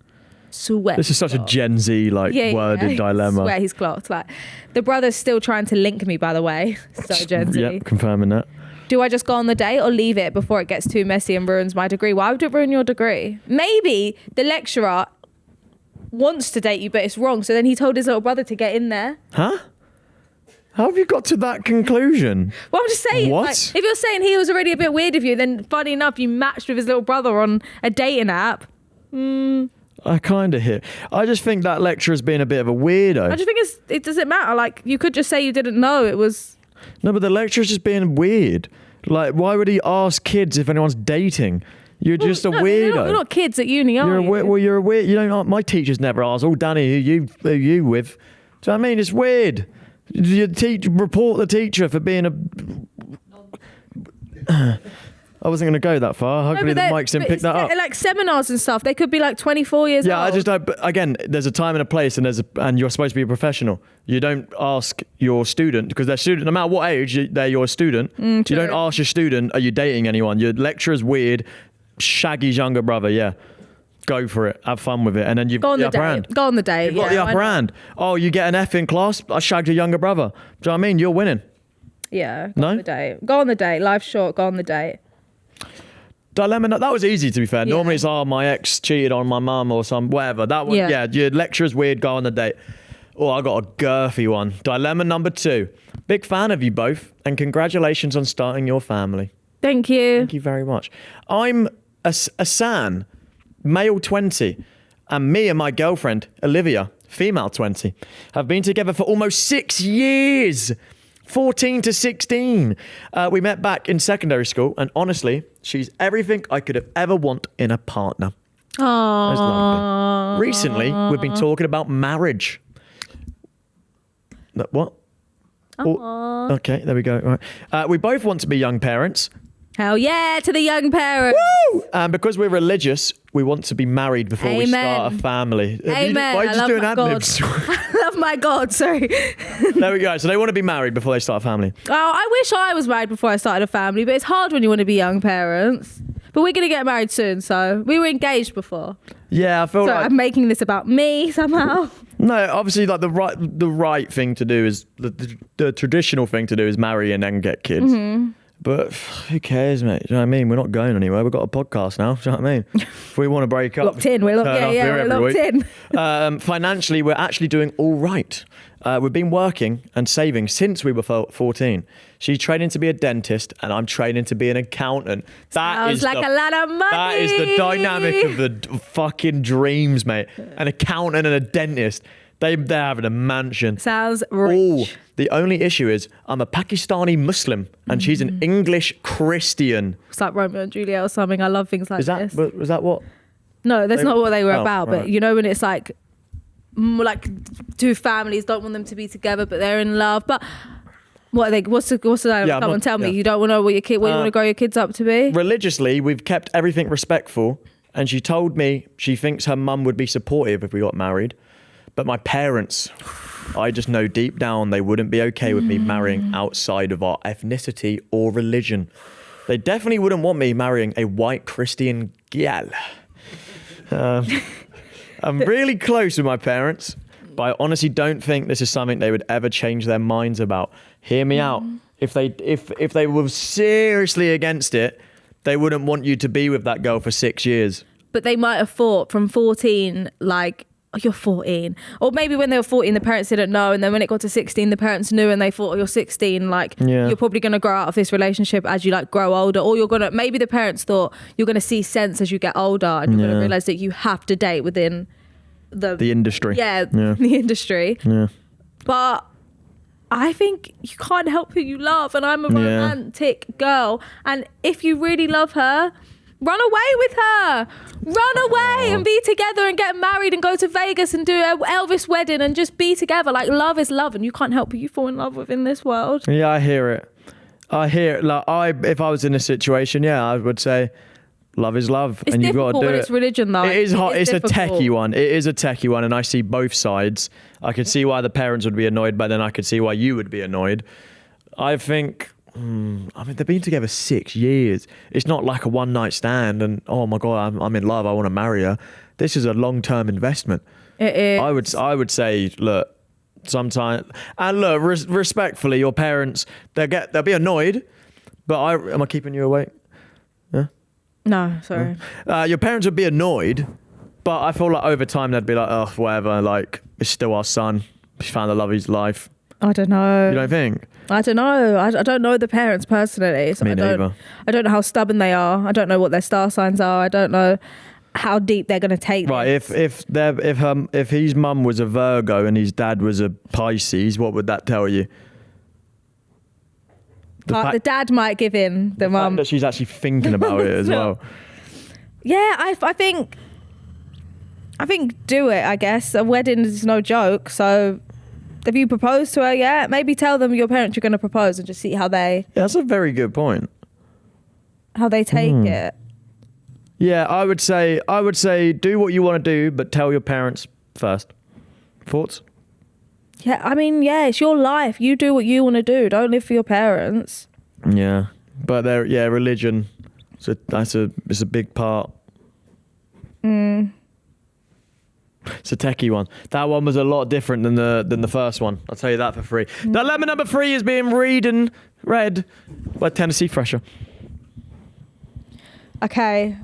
Swear. This is such a Gen Z worded dilemma. Swear he's clocked. Like, the brother's still trying to link me, by the way. So Gen Z. Yep, confirming that. Do I just go on the date or leave it before it gets too messy and ruins my degree? Why would it ruin your degree? Maybe the lecturer wants to date you, but it's wrong. So then he told his little brother to get in there. Huh? How have you got to that conclusion? Well, I'm just saying, What? like, if you're saying he was already a bit weird of you, then funny enough, you matched with his little brother on a dating app. I kind of hear. I just think that lecturer's being a bit of a weirdo. I just think it doesn't matter. Like, you could just say you didn't know it was. No, but the lecturer's just being weird. Like, why would he ask kids if anyone's dating? You're just a weirdo. You're not kids at uni, are you? Well, you're a weird. You don't. My teachers never ask. Oh, Danny, who you with? Do you know what I mean? It's weird. You report the teacher for being a. I wasn't going to go that far. Hopefully the mics didn't pick that up. Like seminars and stuff, they could be like 24 years old. Yeah, I just don't. But again, there's a time and a place, and you're supposed to be a professional. You don't ask your student, because they're student. No matter what age they're your student, you don't ask your student, "Are you dating anyone?" Your lecturer's weird. Shaggy's younger brother. Yeah, go for it. Have fun with it, and then you've got the upper hand. Go on the date. You've got the upper hand. Oh, you get an F in class. I shagged your younger brother. Do you know what I mean? You're winning. Yeah. Go on the date. Go on the date. Life's short. Go on the date. Dilemma. That was easy, to be fair. Yeah. Normally it's my ex cheated on my mum or whatever. That one, yeah. Your lecturer's weird. Go on the date. Oh, I got a girthy one. Dilemma number 2. Big fan of you both, and congratulations on starting your family. Thank you. Thank you very much. I'm a San, male 20, and me and my girlfriend, Olivia, female 20, have been together for almost 6 years. 14 to 16. We met back in secondary school, and honestly, she's everything I could have ever want in a partner. Aww. That's lovely. Recently, we've been talking about marriage. What? Oh, okay, there we go. All right. We both want to be young parents. Hell yeah, to the young parents. Woo! And because we're religious, we want to be married before we start a family. Amen. Why are you just doing ad-libs? I love my God, sorry. There we go. So they want to be married before they start a family. Oh, I wish I was married before I started a family, but it's hard when you want to be young parents. But we're going to get married soon, so we were engaged before. Yeah, I feel So like... I'm making this about me somehow. No, obviously, like the right thing to do is... The traditional thing to do is marry and then get kids. Mm-hmm. But who cares, mate? Do you know what I mean? We're not going anywhere. We've got a podcast now. Do you know what I mean? If we want to break up... Locked in. We're locked in. Financially, we're actually doing all right. We've been working and saving since we were 14. She's training to be a dentist, and I'm training to be an accountant. Sounds like a lot of money. That is the dynamic of the fucking dreams, mate. An accountant and a dentist. They're having a mansion. Sounds rich. Oh, the only issue is I'm a Pakistani Muslim and she's an English Christian. It's like Romeo and Juliet or something. I love things like this. Was that what? No, that's not what they were about. Right. But you know when it's like two families don't want them to be together, but they're in love. But what are they? What's the come on, tell me. You don't want to know what you want to grow your kids up to be? Religiously, we've kept everything respectful, and she told me she thinks her mum would be supportive if we got married. But my parents, I just know deep down they wouldn't be okay with me marrying outside of our ethnicity or religion. They definitely wouldn't want me marrying a white Christian gal. I'm really close with my parents, but I honestly don't think this is something they would ever change their minds about. Hear me out. If they were seriously against it, they wouldn't want you to be with that girl for 6 years. But they might have thought from 14, like, oh, you're 14. Or maybe when they were 14, the parents didn't know. And then when it got to 16, the parents knew and they thought, oh, you're 16. Like, you're probably going to grow out of this relationship as you like grow older. Or maybe the parents thought you're going to see sense as you get older and you're going to realize that you have to date within the industry. Yeah, the industry. Yeah. But I think you can't help who you love. And I'm a romantic girl. And if you really love her, run away with her. Run away and be together and get married and go to Vegas and do an Elvis wedding and just be together. Like, love is love, and you can't help who you fall in love with in this world. Yeah, I hear it. Like, if I was in a situation, I would say love is love. It's and you've got to do when it's religion, though. It is hot. It's difficult. a techie one. It is a techie one, and I see both sides. I can see why the parents would be annoyed, but then I could see why you would be annoyed. I think... I mean, they've been together 6 years. It's not like a one-night stand and, oh my God, I'm in love, I want to marry her. This is a long-term investment. It is. I would say, look, sometimes, and look, respectfully, your parents, they'll be annoyed, but am I keeping you awake? Yeah? No, sorry. Your parents would be annoyed, But I feel like over time they'd be like, oh, whatever. Like, it's still our son. He's found the love of his life. I don't know. You don't think? I don't know. I don't know the parents personally. So Me neither. I don't know how stubborn they are. I don't know what their star signs are. I don't know how deep they're going to take Right. this. If his mum was a Virgo and his dad was a Pisces, what would that tell you? The dad might give in. The mum. That she's actually thinking about it as well. Yeah, I think do it. I guess a wedding is no joke. So, have you proposed to her yet? Maybe tell them your parents you're going to propose and just see how they. Yeah, that's a very good point. How they take it. Yeah, I would say do what you want to do, but tell your parents first. Thoughts? Yeah, I mean, yeah, it's your life. You do what you want to do. Don't live for your parents. Yeah, but religion. It's a big part. It's a techie one. That one was a lot different than the first one. I'll tell you that for free. Dilemma number 3 is being read by Tennessee Fresher. Okay.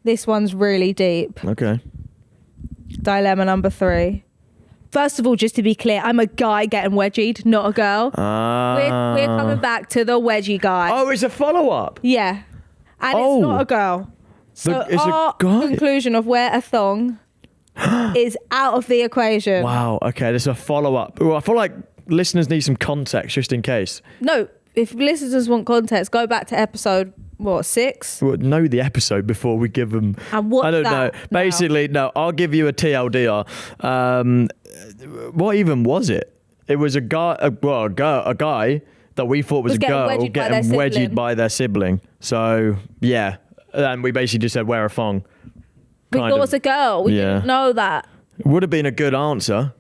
This one's really deep. Okay. Dilemma number 3. First of all, just to be clear, I'm a guy getting wedgied, not a girl. We're coming back to the wedgie guy. Oh, it's a follow-up. Yeah. And it's not a girl. So it's our a guy. conclusion of wear a thong is out of the equation. Wow. Okay, this is a follow-up. Ooh, I feel like listeners need some context just in case. No, if listeners want context, go back to episode 6? We'll know the episode before we give them. And what's I don't that know. now? Basically, no. I'll give you a TLDR. What even was it? It was a guy. A guy that we thought was a getting girl wedgied by getting their wedgied sibling. by their sibling. So yeah, and we basically just said wear a thong. We thought it was a girl. We Yeah. didn't know that. Would have been a good answer.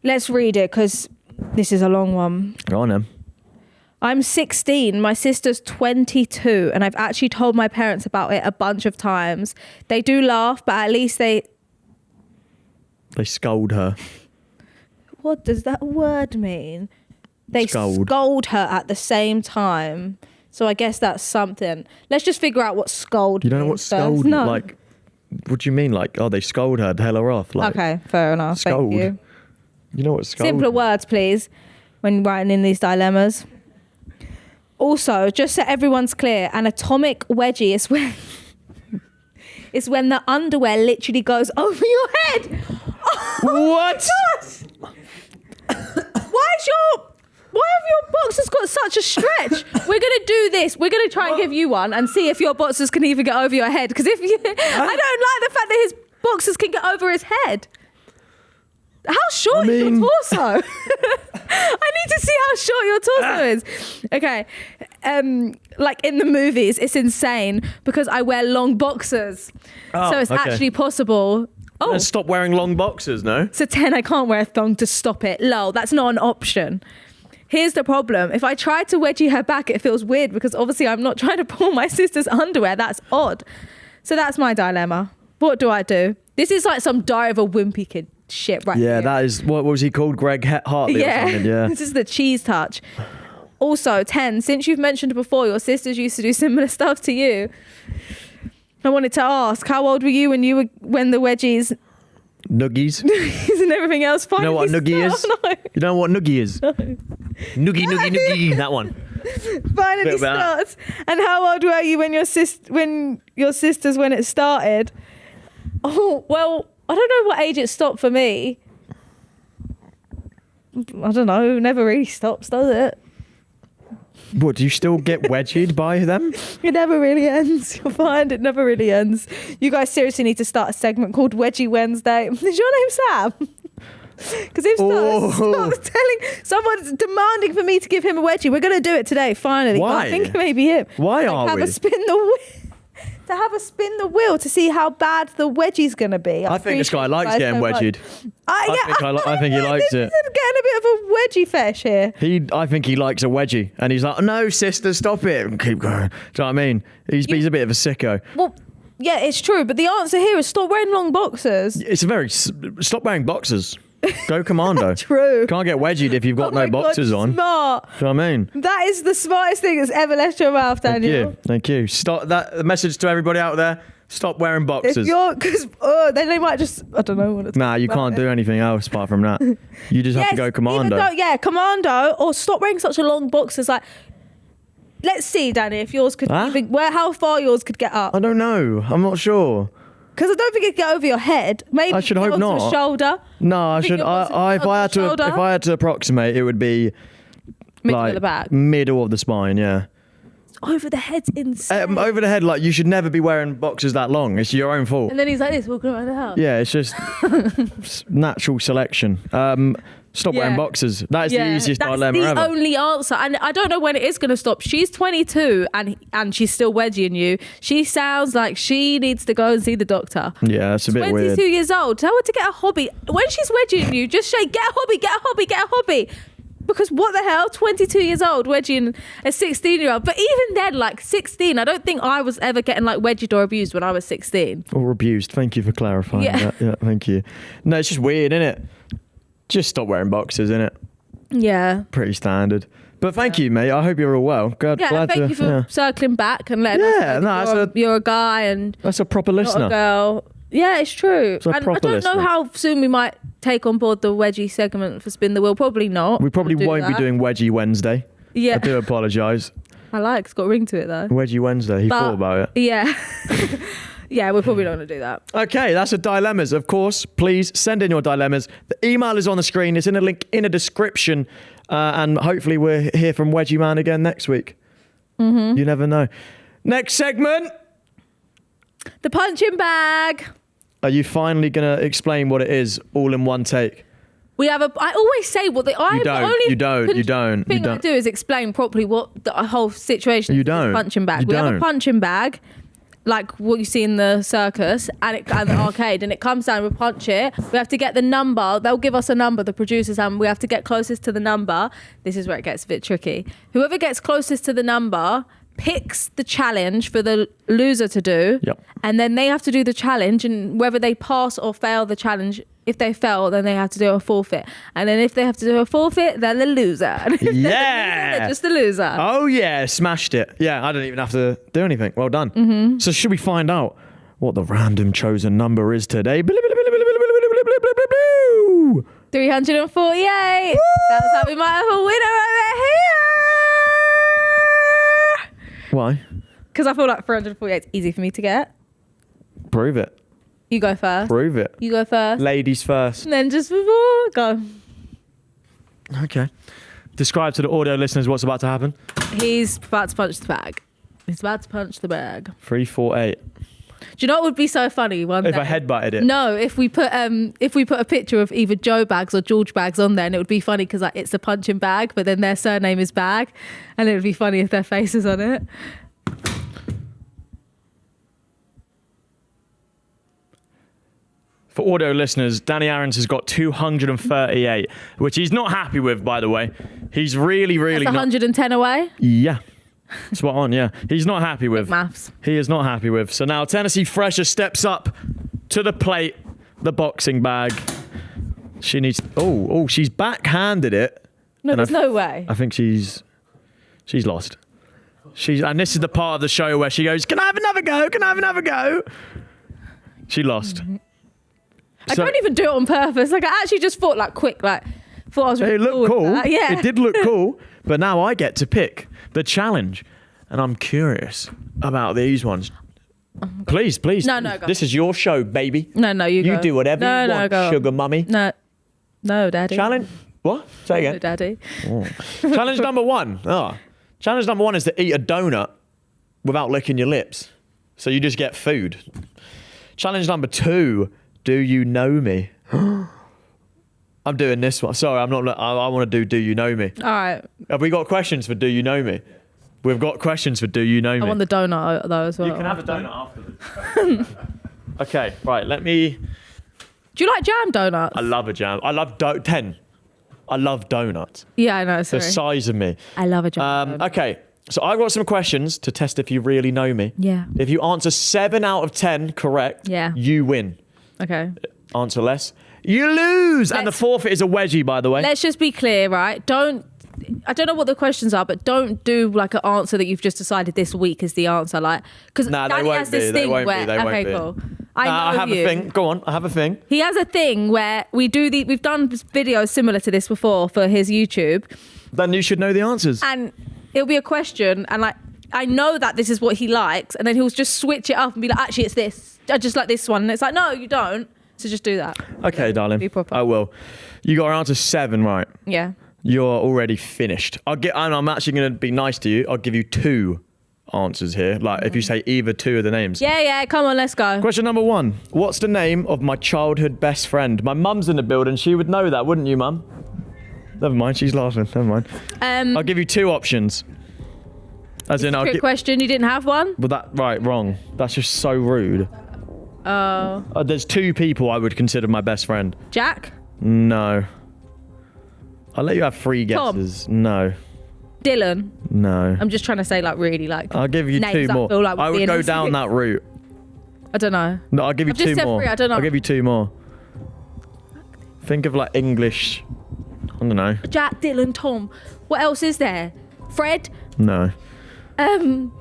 Let's read it because this is a long one. Go on then. I'm 16, my sister's 22, and I've actually told my parents about it a bunch of times. They do laugh, but at least They scold her. What does that word mean? They Scold. scold her at the same time. So I guess that's something. Let's just figure out what scold You don't know what means first. scold No. like? What do you mean? Like, oh, they scold her, tell her off. Like, Okay, fair enough. scold. Thank you. You know what scold? Simpler words, please, when writing in these dilemmas. Also, just so everyone's clear, an atomic wedgie is when the underwear literally goes over your head. Oh What? my gosh! Why have your boxers got such a stretch? We're gonna do this. We're gonna try and give you one and see if your boxers can even get over your head. Because if you, I don't like the fact that his boxers can get over his head. How short is your torso? I need to see how short your torso is. Okay. Like in the movies, it's insane because I wear long boxers. So it's actually possible. Oh, Let's stop wearing long boxers, no? so 10, I can't wear a thong to stop it. Lol, that's not an option. Here's the problem. If I try to wedgie her back, it feels weird because obviously I'm not trying to pull my sister's underwear. That's odd. So that's my dilemma. What do I do? This is like some Diary of a Wimpy Kid shit right Yeah, here. that is, what was he called? Greg Hartley or something? Yeah. This is the cheese touch. Also, 10, since you've mentioned before your sisters used to do similar stuff to you, I wanted to ask, how old were you when the wedgies Nuggies. and everything else You finally know what a nuggie is? start? You know what nuggie is? Nuggie, that one. Finally Bit of that. starts. And how old were you when your sisters when it started? Oh, well, I don't know what age it stopped for me. I don't know. Never really stops, does it? What, do you still get wedgied by them? It never really ends. You'll find it never really ends. You guys seriously need to start a segment called Wedgie Wednesday. Is your name Sam? Because if starts telling someone's demanding for me to give him a wedgie, we're going to do it today. Finally, Why? I think it may be him. Why Like, are have we? a spin the wheel. To have a spin the wheel to see how bad the wedgie's going to be. I think this guy appreciate likes you guys getting so much. wedgied. I think he likes this it. is getting a bit of a wedgie fesh here. I think he likes a wedgie. And he's like, no, sister, stop it. And keep going. Do you know what I mean? He's a bit of a sicko. Well, yeah, it's true. But the answer here is stop wearing long boxers. It's a very... Stop wearing boxers. Go commando. True. Can't get wedgied if you've got no boxers on. Smart. Do you know what I mean? That is the smartest thing that's ever left your mouth, Daniel. Thank you. Stop that message to everybody out there. Stop wearing If boxers. because then they might just, I don't know what it's Nah, you can't do anything else apart from that. You just have to go commando. Commando, or stop wearing such a long boxers. Like, let's see, Danny, if yours could even, how far yours could get up. I don't know. I'm not sure. Because I don't think it'd get over your head. Maybe I should hope onto not. a shoulder. No, I should. your boxers If I had to approximate, it would be Middle like of the back. middle of the spine. Yeah. Over the head's insane. Over the head, like you should never be wearing boxers that long. It's your own fault. And then he's like this, walking around the house. Yeah, it's just natural selection. Stop wearing boxers. That is the easiest dilemma ever. That's the only answer. And I don't know when it is going to stop. She's 22 and she's still wedging you. She sounds like she needs to go and see the doctor. Yeah, that's a bit 22 weird. years old. Tell her to get a hobby. When she's wedging you, just say, get a hobby, get a hobby, get a hobby. Because what the hell, 22 years old, wedging a 16-year-old. But even then, like 16, I don't think I was ever getting like wedged or abused when I was 16. Or abused. Thank you for clarifying that. Yeah, thank you. No, it's just weird, isn't it? Just stop wearing boxers, innit? Yeah. Pretty standard. But thank you, mate. I hope you're all well. Glad Thank you for circling back and letting us know that you're a guy and that's a proper not listener. a girl. Yeah, it's true. It's a And I proper don't listener. know how soon we might take on board the wedgie segment for Spin the Wheel. Probably not. We probably We'll do won't be that. doing Wedgie Wednesday. Yeah. I do apologise. I like. It's got a ring to it though. Wedgie Wednesday. He But- thought about it. Yeah. Yeah, we're probably not going to do that. Okay, that's the dilemmas. Of course, please send in your dilemmas. The email is on the screen. It's in a link in a description. And hopefully we'll hear from Wedgie Man again next week. You never know. Next segment. The Punchin Bag. Are you finally going to explain what it is all in one take? We have I always say what the You don't. thing I do is explain properly what the whole situation is. You don't. With the punching bag. You We have a don't. punching bag, like what you see in the circus and the arcade, and it comes down. We punch it. We have to get the number. They'll give us a number, the producers, and we have to get closest to the number. This is where it gets a bit tricky. Whoever gets closest to the number picks the challenge for the loser to do, Yep. and then they have to do the challenge, and whether they pass or fail the challenge, if they fail, then they have to do a forfeit, and then if they have to do a forfeit, they're the loser. Yeah. They're just the loser. Oh, yeah. Smashed it. Yeah, I don't even have to do anything. Well done. So should we find out what the random chosen number is today? 348. That's how we might have a winner over here. Why? Because I feel like 348 is easy for me to get. Prove it. You go first. Prove it. You go first. Ladies first. And then just before, go. Okay. Describe to the audio listeners what's about to happen. He's about to punch the bag. He's about to punch the bag. 348. Do you know what would be so funny one If day? I headbutted it. No, if we put a picture of either Joe Bags or George Bags on there, and it would be funny because like, it's a punching bag, but then their surname is Bag, and it would be funny if their face is on it. For audio listeners, Danny Aarons has got 238, which he's not happy with, by the way. He's really That's not. 110 away. Yeah. Spot on, yeah. He's not happy with. Maths. He is not happy with. So now Tennessee Fresher steps up to the plate, the boxing bag. She needs. Oh, she's backhanded it. No, And there's no way. I think she's lost. And this is the part of the show where she goes, "Can I have another go? Can I have another go?" She lost. I don't even do it on purpose. Like I actually just thought like quick, like thought I was really It looked cool. with that. Yeah. It did look cool. But now I get to pick the challenge. And I'm curious about these ones. Please. No, go. This is your show, baby. No, you go. You do whatever you want, go. sugar mummy. No, daddy. Challenge? What? Say No, again. daddy. Challenge number one. Challenge number one is to eat a donut without licking your lips. So you just get food. Challenge number two, do you know me? I'm doing this one. Sorry, I'm not. I want to do you know me? All right. Have we got questions for do you know me? We've got questions for do you know me? I want the donut though as well. You can have a donut afterwards. Okay, right. Let me. Do you like jam donuts? I love a jam. I love 10. I love donuts. Yeah, I know. The Sorry. size of me. I love a jam. donut. Okay, so I've got some questions to test if you really know me. Yeah. If you answer 7 out of 10 correct, Yeah. you win. Okay. Answer less, You lose. And the forfeit is a wedgie, by the way. Let's just be clear, right? I don't know what the questions are, but don't do like an answer that you've just decided this week is the answer. Like, because Danny has this thing where, okay, cool. I have a thing. Go on. I have a thing. He has a thing where we've done videos similar to this before for his YouTube. Then you should know the answers. And it'll be a question, and like, I know that this is what he likes, and then he'll just switch it up and be like, actually, it's this. I just like this one. And it's like, no, you don't. So just do that. Okay, darling. Be proper. I will. You got answer 7 right. Yeah. You're already finished. I'm actually going to be nice to you. I'll give you 2 answers here. Like if you say either 2 of the names. Yeah. Come on, let's go. Question number 1. What's the name of my childhood best friend? My mum's in the building. She would know that, wouldn't you, mum? Never mind. She's laughing. Never mind. I'll give you 2 options. As in, Trick question. You didn't have one? Well, wrong. That's just so rude. Oh. There's 2 people I would consider my best friend. Jack? No. I'll let you have 3 guesses. Tom? No. Dylan? No. I'm just trying to say like really like. I'll give you 2 more. I would go down that route. I don't know. No, I'll give you 2 more. 3, I don't know. I'll give you 2 more. Think of like English. I don't know. Jack, Dylan, Tom. What else is there? Fred? No. Aaron?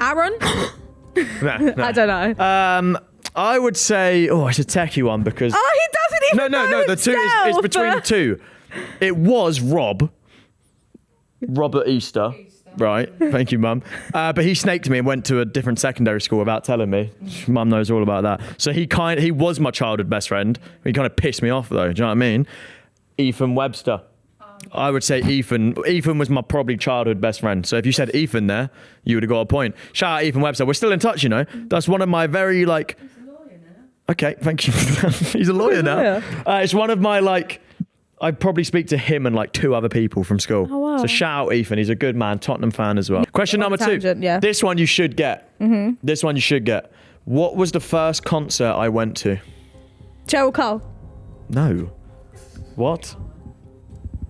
No. I don't know. I would say, it's a techie one because. Oh, he doesn't even know No. The 2 is between the 2. It was Robert Easter. Right. Thank you, Mum. But he snaked me and went to a different secondary school without telling me. Mum knows all about that. So he was my childhood best friend. He kind of pissed me off though. Do you know what I mean? Ethan Webster. I would say Ethan. Ethan was my probably childhood best friend. So if you said Ethan there, you would have got a point. Shout out Ethan Webster. We're still in touch, you know. That's one of my very like. He's a lawyer now. Okay, thank you. He's a lawyer now. It's one of my like. I probably speak to him and like 2 other people from school. Oh, wow. So shout out Ethan. He's a good man. Tottenham fan as well. Question number 2. Tangent, yeah. This one you should get. Mm-hmm. This one you should get. What was the first concert I went to? Cheryl Cole. No. What?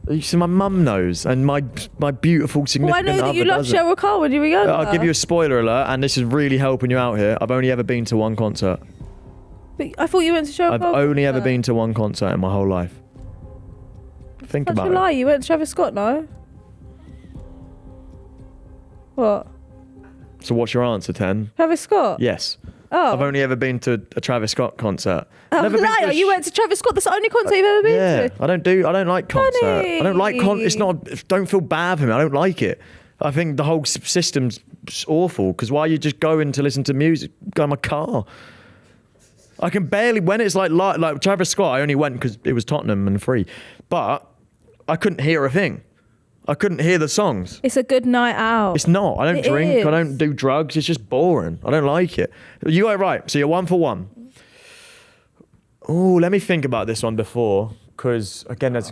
You see, my mum knows, and my beautiful significant Well, I know that you other loved doesn't. Cheryl Cole when you were younger. I'll give you a spoiler alert, and this is really helping you out here. I've only ever been to 1 concert. But I thought you went to Cheryl I've Cole. only ever been to 1 concert in my whole life. Think Such about a it. lie. You went to Travis Scott, no? What? So what's your answer, 10? Travis Scott? Yes. Oh. I've only ever been to a Travis Scott concert. Oh, Never been to liar. a You went to Travis Scott. That's the only concert you've ever been to. I don't like concert. I don't like it's not, don't feel bad for me. I don't like it. I think the whole system's awful because why you just going to listen to music, go in my car. I can barely, when it's like Travis Scott, I only went because it was Tottenham and free. But I couldn't hear a thing. I couldn't hear the songs. It's a good night out. It's not. I don't drink. Is. I don't do drugs. It's just boring. I don't like it. You got it right. So you're 1 for 1. Oh, let me think about this one before. Because, again, there's...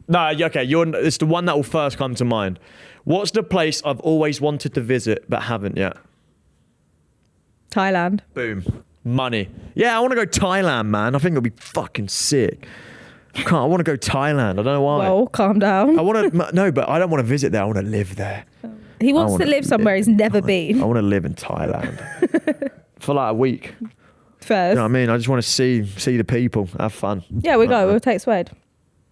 No, okay. It's the one that will first come to mind. What's the place I've always wanted to visit but haven't yet? Thailand. Boom. Money. Yeah, I want to go Thailand, man. I think it'll be fucking sick. I want to go Thailand. I don't know why. Well, calm down. I want to... No, but I don't want to visit there. I want to live there. He wants to live somewhere he's never been. I want to live in Thailand. For like a week. First. You know what I mean? I just want to see the people, have fun. Yeah, we go. We'll take Suede.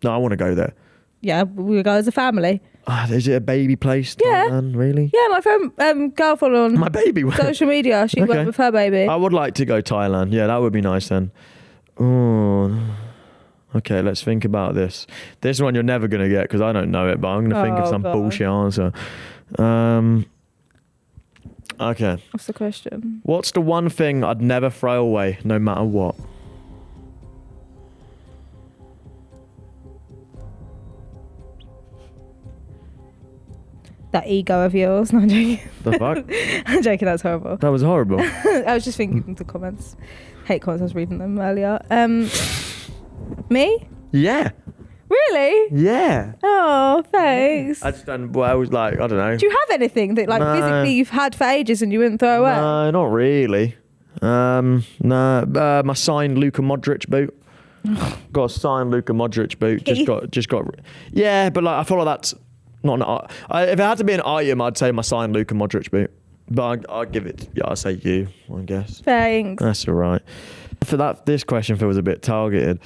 No, I want to go there. Yeah, we go as a family. Is it a baby place? Yeah. Thailand, really? Yeah, my friend, girlfriend on My baby went. social media, she Okay. went with her baby. I would like to go Thailand. Yeah, that would be nice then. Oh, okay, let's think about this. This one you're never going to get because I don't know it, but I'm going to think of some God. bullshit answer. Okay. What's the question? What's the one thing I'd never throw away, no matter what? That ego of yours. No, I'm joking. The fuck? I'm joking, that's horrible. That was horrible. I was just thinking the comments. Hate comments, I was reading them earlier. Me? Yeah. Really? Yeah. Oh, thanks. I just done. Well, I was like, I don't know. Do you have anything that like No. physically you've had for ages and you wouldn't throw away? No, not really. No, my signed Luka Modric boot. Got a signed Luka Modric boot. Just got. Yeah, but like I feel like that's not an art. If it had to be an item, I'd say my signed Luka Modric boot. But I'll give it. Yeah, I'll say you. I guess. Thanks. That's all right. For that, this question feels a bit targeted.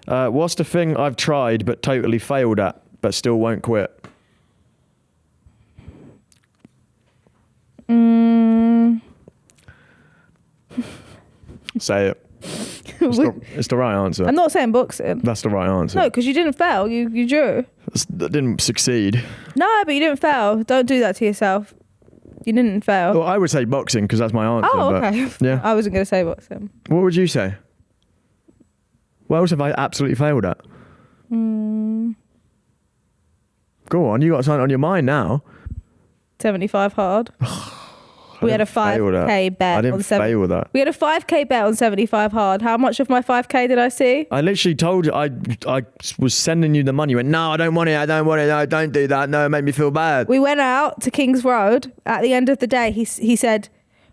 What's the thing I've tried but totally failed at, but still won't quit? Say it. It's the right answer. I'm not saying boxing. That's the right answer. No, because you didn't fail. You drew. That didn't succeed. No, but you didn't fail. Don't do that to yourself. You didn't fail. Well, I would say boxing because that's my answer. Oh, but, okay. Yeah. I wasn't going to say boxing. What would you say? What else have I absolutely failed at? Go on, you got something on your mind now. 75 hard. We had a 5k bet. I didn't fail with that. We had a 5k bet on 75 hard. How much of my 5k did I see? I literally told you, I was sending you the money. You went, no, I don't want it. No, don't do that. No, it made me feel bad. We went out to King's Road. At the end of the day, he said,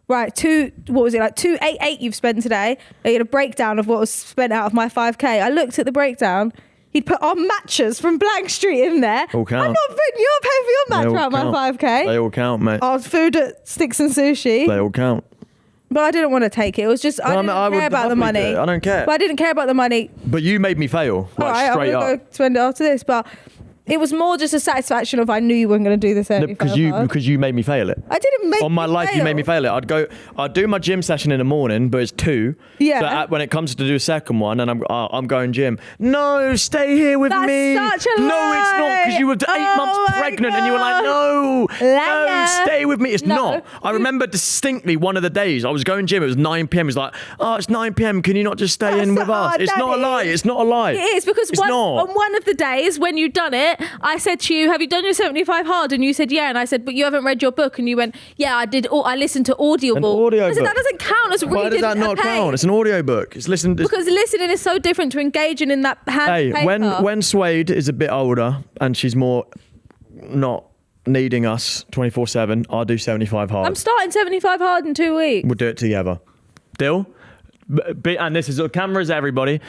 right, 288 you've spent today. He had a breakdown of what was spent out of my 5k. I looked at the breakdown. He'd put our matches from Blank Street in there. All count. I'm not putting your pay for your match out my 5k. They all count, mate. Our food at Sticks and Sushi. They all count. But I didn't want to take it. It was just, I didn't care about the money. I don't care. But I didn't care about the money. But you made me fail. All Like, right, I'm straight going to up. go spend it after this. But it was more just a satisfaction of I knew you weren't going to do this anyway. Because you made me fail it. I didn't make On my you life, fail. you made me fail it. I'd do my gym session in the morning, but it's 2. Yeah. So when it comes to do a second one, and I'm going gym. No, stay here with That's me. such a No, lie. it's not, because you were 8 Oh months my pregnant, and you were like, no, Liar. stay with me. It's No. not. I remember distinctly one of the days I was going gym. It was 9 p.m. It was like, oh, it's 9 p.m. Can you not just stay in with us? It's not a lie. It's not a lie. It is because It's not. on one of the days when you'd done it, I said to you, have you done your 75 hard? And you said, yeah. And I said, but you haven't read your book. And you went, yeah, I did. I listened to Audible. An audio I said, book. that doesn't count as reading. Why does that not a page. count? It's an audio book. It's listened. Because listening is so different to engaging in that hand Hey, paper. when Suede is a bit older and she's more not needing us 24/7, I'll do 75 hard. I'm starting 75 hard in 2 weeks. We'll do it together. Deal? And this is cameras, everybody.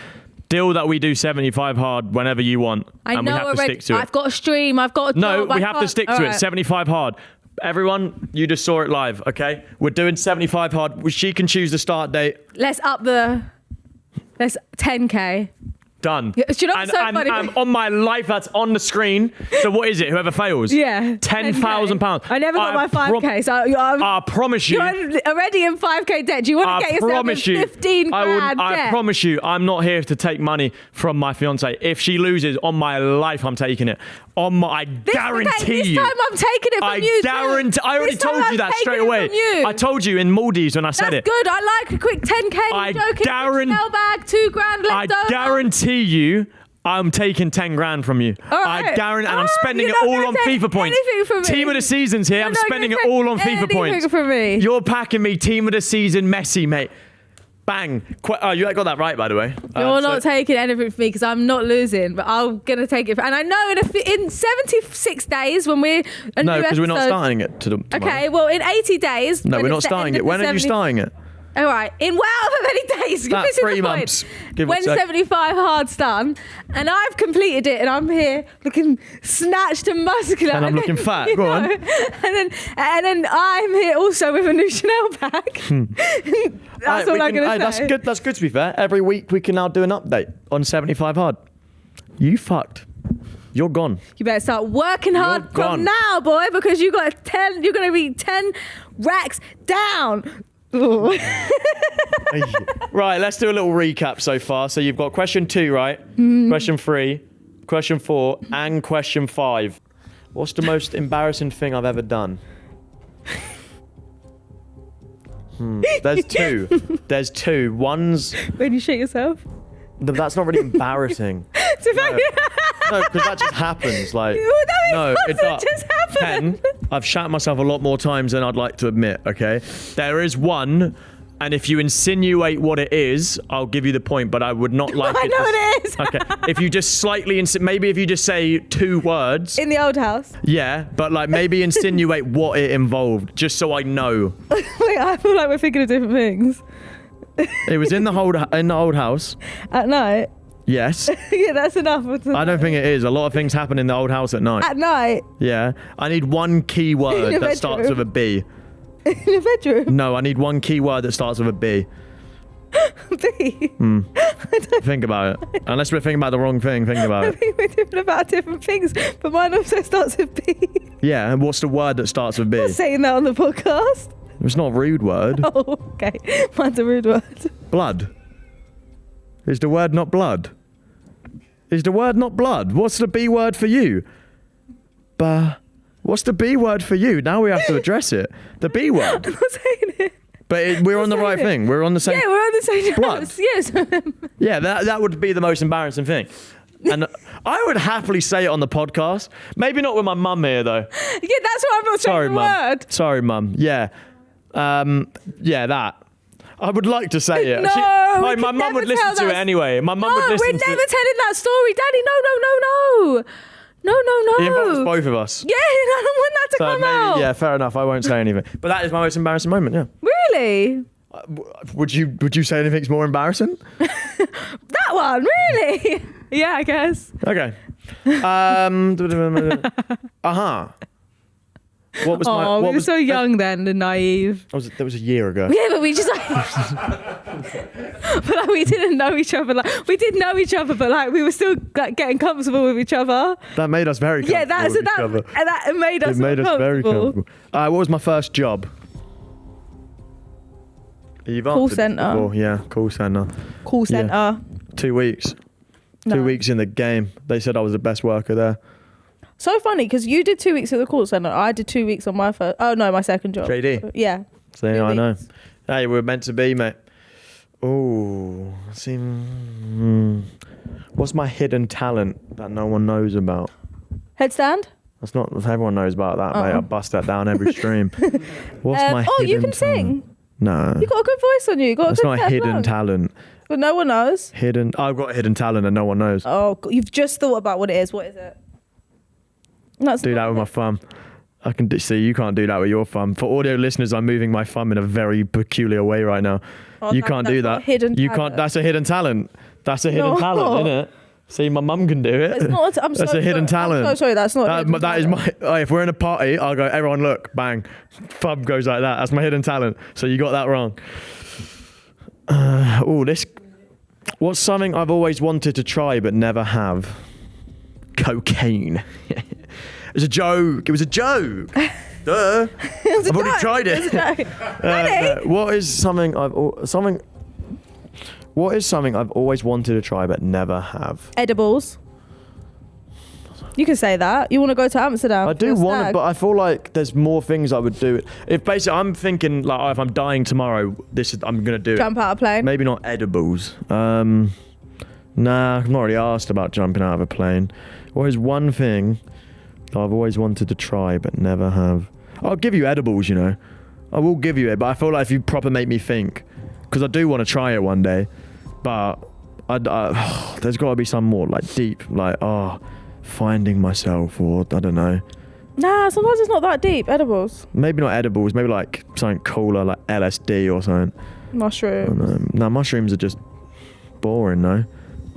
Deal that we do 75 hard whenever you want. I and know we have already. to stick to it. I've got a stream. I've got a No, job. we have to stick to it. 75 hard. Everyone, you just saw it live, okay? We're doing 75 hard. She can choose the start date. Let's 10k. Done. Yeah, do you know what's so funny? On my life, that's on the screen. So what is it? Whoever fails? Yeah. £10,000. I never got my 5k, so I promise you. you're already in 5k debt. Do you want to get yourself in 15 grand I debt? promise you, I'm not here to take money from my fiance. If she loses, on my life, I'm taking it. I guarantee you. This time I'm taking it from you. I already This time told you I'm that taking straight it away. from you. I told you in Maldives when I said That's it. good. I like a quick 10k. I joking. guarantee- Chanel bag, 2 grand left I over. guarantee you, I'm taking 10 grand from you. All I right. guarantee, and I'm spending You're it not all gonna on take FIFA points. anything from me. Team of the season's here. You're I'm not spending it gonna all on take FIFA points. anything from me. You're packing me team of the season, Messi, mate. Bang. Oh, you got that right, by the way. You're not taking anything from me because I'm not losing, but I'm gonna take it. And I know in 76 days when we're No, because we're not starting it tomorrow. Okay, well in 80 days. No, when we're not it's the starting end it. of When the are you 70 starting it? All right, in however many days. You're That's missing 3 the point. months. Give or When take. 75 hard's done, and I've completed it, and I'm here looking snatched and muscular, And I'm looking then, fat. you Go on. know, and then I'm here also with a new Chanel bag. That's all I'm gonna say. That's good to be fair. Every week we can now do an update on 75 hard. You fucked. You're gone. You better start working hard from gone. now, boy, because you got 10. You're gonna be 10 racks down. Ooh. Right, let's do a little recap so far. So you've got question 2, right? Question 3, question 4, and question 5. What's the most embarrassing thing I've ever done? There's 2. There's 2. One's... When you shit yourself. That's not really embarrassing. No, because that just happens. Like, Well, that doesn't just happen. 10, I've shat myself a lot more times than I'd like to admit, okay? There is one, and if you insinuate what it is, I'll give you the point, but I would not like I it. know what it is. Okay, if you just slightly, maybe if you just say 2 words, In the old house. yeah, but like maybe insinuate what it involved, just so I know. Wait, I feel like we're thinking of different things. It was in the old house, At night. yes. Yeah, that's enough. I don't think it is. A lot of things happen in the old house at night. At night. Yeah, I need one key word your that starts bedroom. with a B. In a bedroom? No, I need one key word that starts with a B. B? Think about it. Unless we're thinking about the wrong thing, think about I it. think we're thinking about different things, but mine also starts with B. Yeah, and what's the word that starts with B? I'm saying that on the podcast. It's not a rude word. Oh, okay. Mine's a rude word. Blood. Is the word not blood? Is the word not blood? What's the B word for you? What's the B word for you? Now we have to address it. The B word. I'm not saying it. But we're on the right thing. We're on the same. Yeah, we're on the same blood. house. Yes. Yeah, that would be the most embarrassing thing. And I would happily say it on the podcast. Maybe not with my mum here, though. Yeah, that's why I'm not saying the word. Sorry, mum. Yeah. Yeah, that. I would like to say it. No, my mum would listen to it anyway. My mum would listen to it. No, we're never telling that story, Daddy. No. It involves both of us. Yeah, I don't want that to come maybe, out. yeah, fair enough. I won't say anything. But that is my most embarrassing moment, yeah. Really? Would you say anything's more embarrassing? That one, really? Yeah, I guess. Okay. What was my? We were so young then and naive. That was a year ago. Yeah, but we just but like, we didn't know each other. Like we did know each other, but like we were still like getting comfortable with each other. That made us very comfortable. Yeah, that made us. It made us very comfortable. What was my first job? You've Call answered centre. before. Yeah, call centre. Call centre. Yeah. 2 weeks. No. 2 weeks in the game. They said I was the best worker there. So funny because you did 2 weeks at the call centre. I did 2 weeks on my first. Oh no, my second job. JD. Yeah. So yeah, 2 I know. weeks. Hey, we're meant to be, mate. Oh, see. What's my hidden talent that no one knows about? Headstand. That's not. Everyone knows about that, mate. I bust that down every stream. What's my? Oh, you hidden can sing. talent? No. You got a good voice on you. You got That's a good not a set of hidden lungs. talent. But no one knows. I've got a hidden talent and no one knows. Oh, you've just thought about what it is. What is it? That's Do that with my thumb. I can see you can't do that with your thumb. For audio listeners, I'm moving my thumb in a very peculiar way right now. Oh, you can't do that's not that. a hidden You talent. can't. That's a hidden talent. That's a hidden No. talent, isn't it? See, my mum can do it. It's not. I'm That's so a hidden sorry. talent. I'm so sorry. That's not. a hidden That is talent. my. If we're in a party, I'll go. Everyone, look, bang, thumb goes like that. That's my hidden talent. So you got that wrong. This. What's something I've always wanted to try but never have? Cocaine. It was a joke. It was a joke. Duh. I've already tried it. Really? What is something I've always wanted to try but never have? Edibles. You can say that. You want to go to Amsterdam? I for do your want to, stag? but I feel like there's more things I would do. If basically I'm thinking like, if I'm dying tomorrow, I'm gonna do Jump out a plane. Maybe not edibles. Nah, I've not really asked about jumping out of a plane. What is one thing that I've always wanted to try but never have? I'll give you edibles, you know. I will give you it, but I feel like if you proper make me think, because I do want to try it one day, but there's got to be some more like deep, like finding myself, or I don't know. Nah, sometimes it's not that deep. Edibles. Maybe not edibles. Maybe like something cooler, like LSD or something. Mushrooms. No, mushrooms are just boring, no.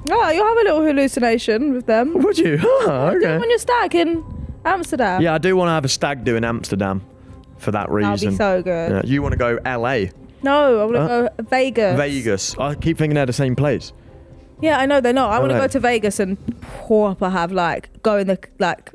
Oh, you'll have a little hallucination with them. Would you? Oh, Do them okay. when you're stag in Amsterdam. Yeah, I do want to have a stag do in Amsterdam for that reason. That'd be so good. Yeah, you want to go LA? No, I want to go Vegas. Vegas. I keep thinking they're the same place. Yeah, I know they're not. I want to LA. go to Vegas and proper have go in the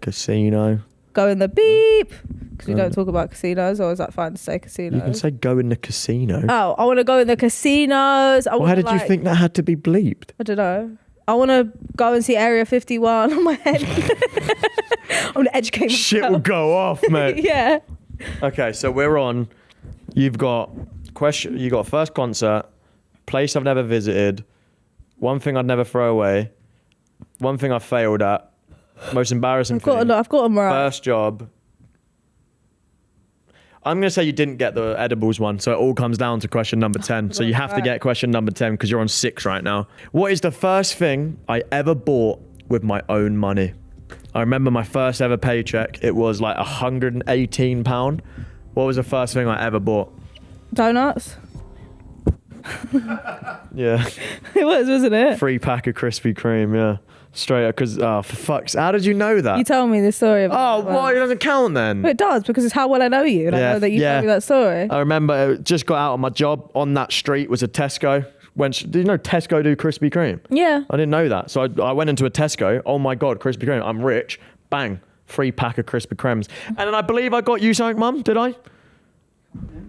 Casino. beep. Because we don't talk about casinos. I always fine to say casinos. You can say go in the casino. Oh, I want to go in the casinos. Why did you think that had to be bleeped? I don't know. I want to go and see Area 51 on my head. I want to educate myself. Shit will go off, mate. Yeah. Okay, so we're on. You've got question. You got first concert, place I've never visited, one thing I'd never throw away, one thing I failed at, most embarrassing I've got them right. first job. I'm going to say you didn't get the edibles one, so it all comes down to question number 10. So you have to get question number 10 because you're on 6 right now. What is the first thing I ever bought with my own money? I remember my first ever paycheck. It was like £118. What was the first thing I ever bought? Donuts. Yeah. It was, wasn't it? 3 pack of Krispy Kreme, yeah. Straight up, because, for fuck's... How did you know that? You told me this story about Oh, why? It doesn't count then? It does, because it's how well I know you. And I know that you told me that story. I remember just got out of my job. On that street was a Tesco. Did you know Tesco do Krispy Kreme? Yeah. I didn't know that. So I went into a Tesco. Oh my God, Krispy Kreme. I'm rich. Bang. Free pack of Krispy Kremes. And then I believe I got you something, Mum. Did I?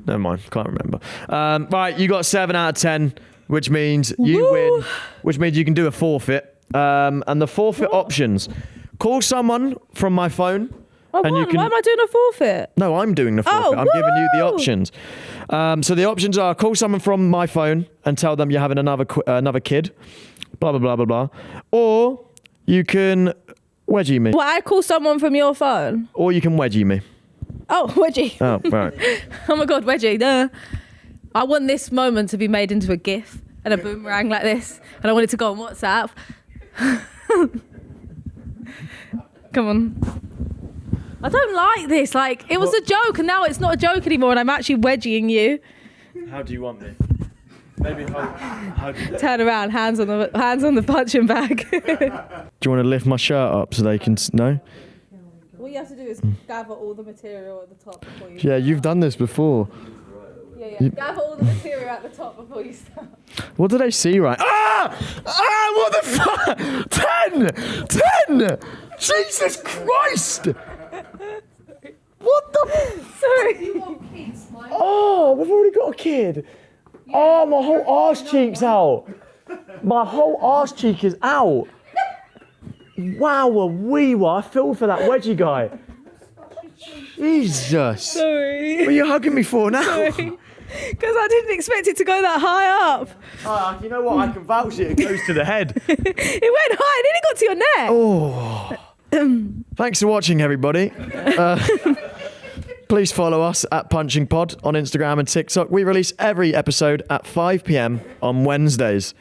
Never mind. Can't remember. Right, you got 7 out of 10, which means you win, which means you can do a forfeit. And the forfeit options: call someone from my phone. Oh, and you can, why am I doing a forfeit? No, I'm doing the forfeit. I'm giving you the options. So the options are: call someone from my phone and tell them you're having another kid. Blah blah blah blah blah. Or you can wedgie me. Well, I call someone from your phone. Or you can wedgie me. Oh, wedgie. Oh, right. Oh my God, wedgie. Duh. I want this moment to be made into a GIF and a boomerang like this, and I want it to go on WhatsApp. Come on. I don't like this. Like, it was a joke, and now it's not a joke anymore, and I'm actually wedgieing you. How do you want me? Maybe how do you... Turn around, hands on the punching bag. Do you want to lift my shirt up so they can... No? What you have to do is gather all the material at the top before you... Yeah, you've done this before. Yeah. Gather all the material at the top before you start. What did I see right? What the fuck? 10! Jesus Christ! What the... Sorry. Oh, we've already got a kid. Oh, my whole arse cheek's out. My whole arse cheek is out. Wow, I feel for that wedgie guy. Jesus. Sorry. What are you hugging me for now? Sorry. Because I didn't expect it to go that high up. You know what? I can vouch it goes to the head. It went high. It nearly got to your neck. Oh. Thanks for watching, everybody. Please follow us at Punchin Pod on Instagram and TikTok. We release every episode at 5 p.m. on Wednesdays.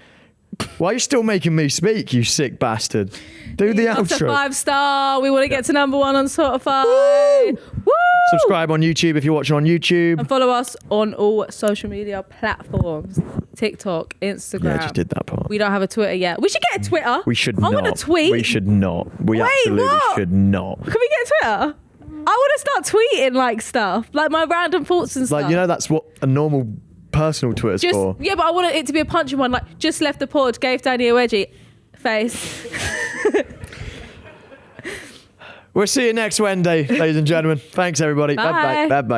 Why are you still making me speak, you sick bastard? Do the outro. 5-star. We want to get to number 1 on Spotify. Woo! Subscribe on YouTube if you're watching on YouTube. And follow us on all social media platforms. TikTok, Instagram. Yeah, I just did that part. We don't have a Twitter yet. We should get a Twitter. We should I not. want to tweet. We should not. We absolutely what? should not. Can we get a Twitter? I want to start tweeting like stuff. Like my random thoughts and stuff. Like, you know, that's what a normal personal Twitter's for. Yeah, but I want it to be a punchy one. Like, just left the pod, gave Danny a wedgie. Face. We'll see you next Wednesday, ladies and gentlemen. Thanks, everybody. Bye. Bye-bye. Bye-bye.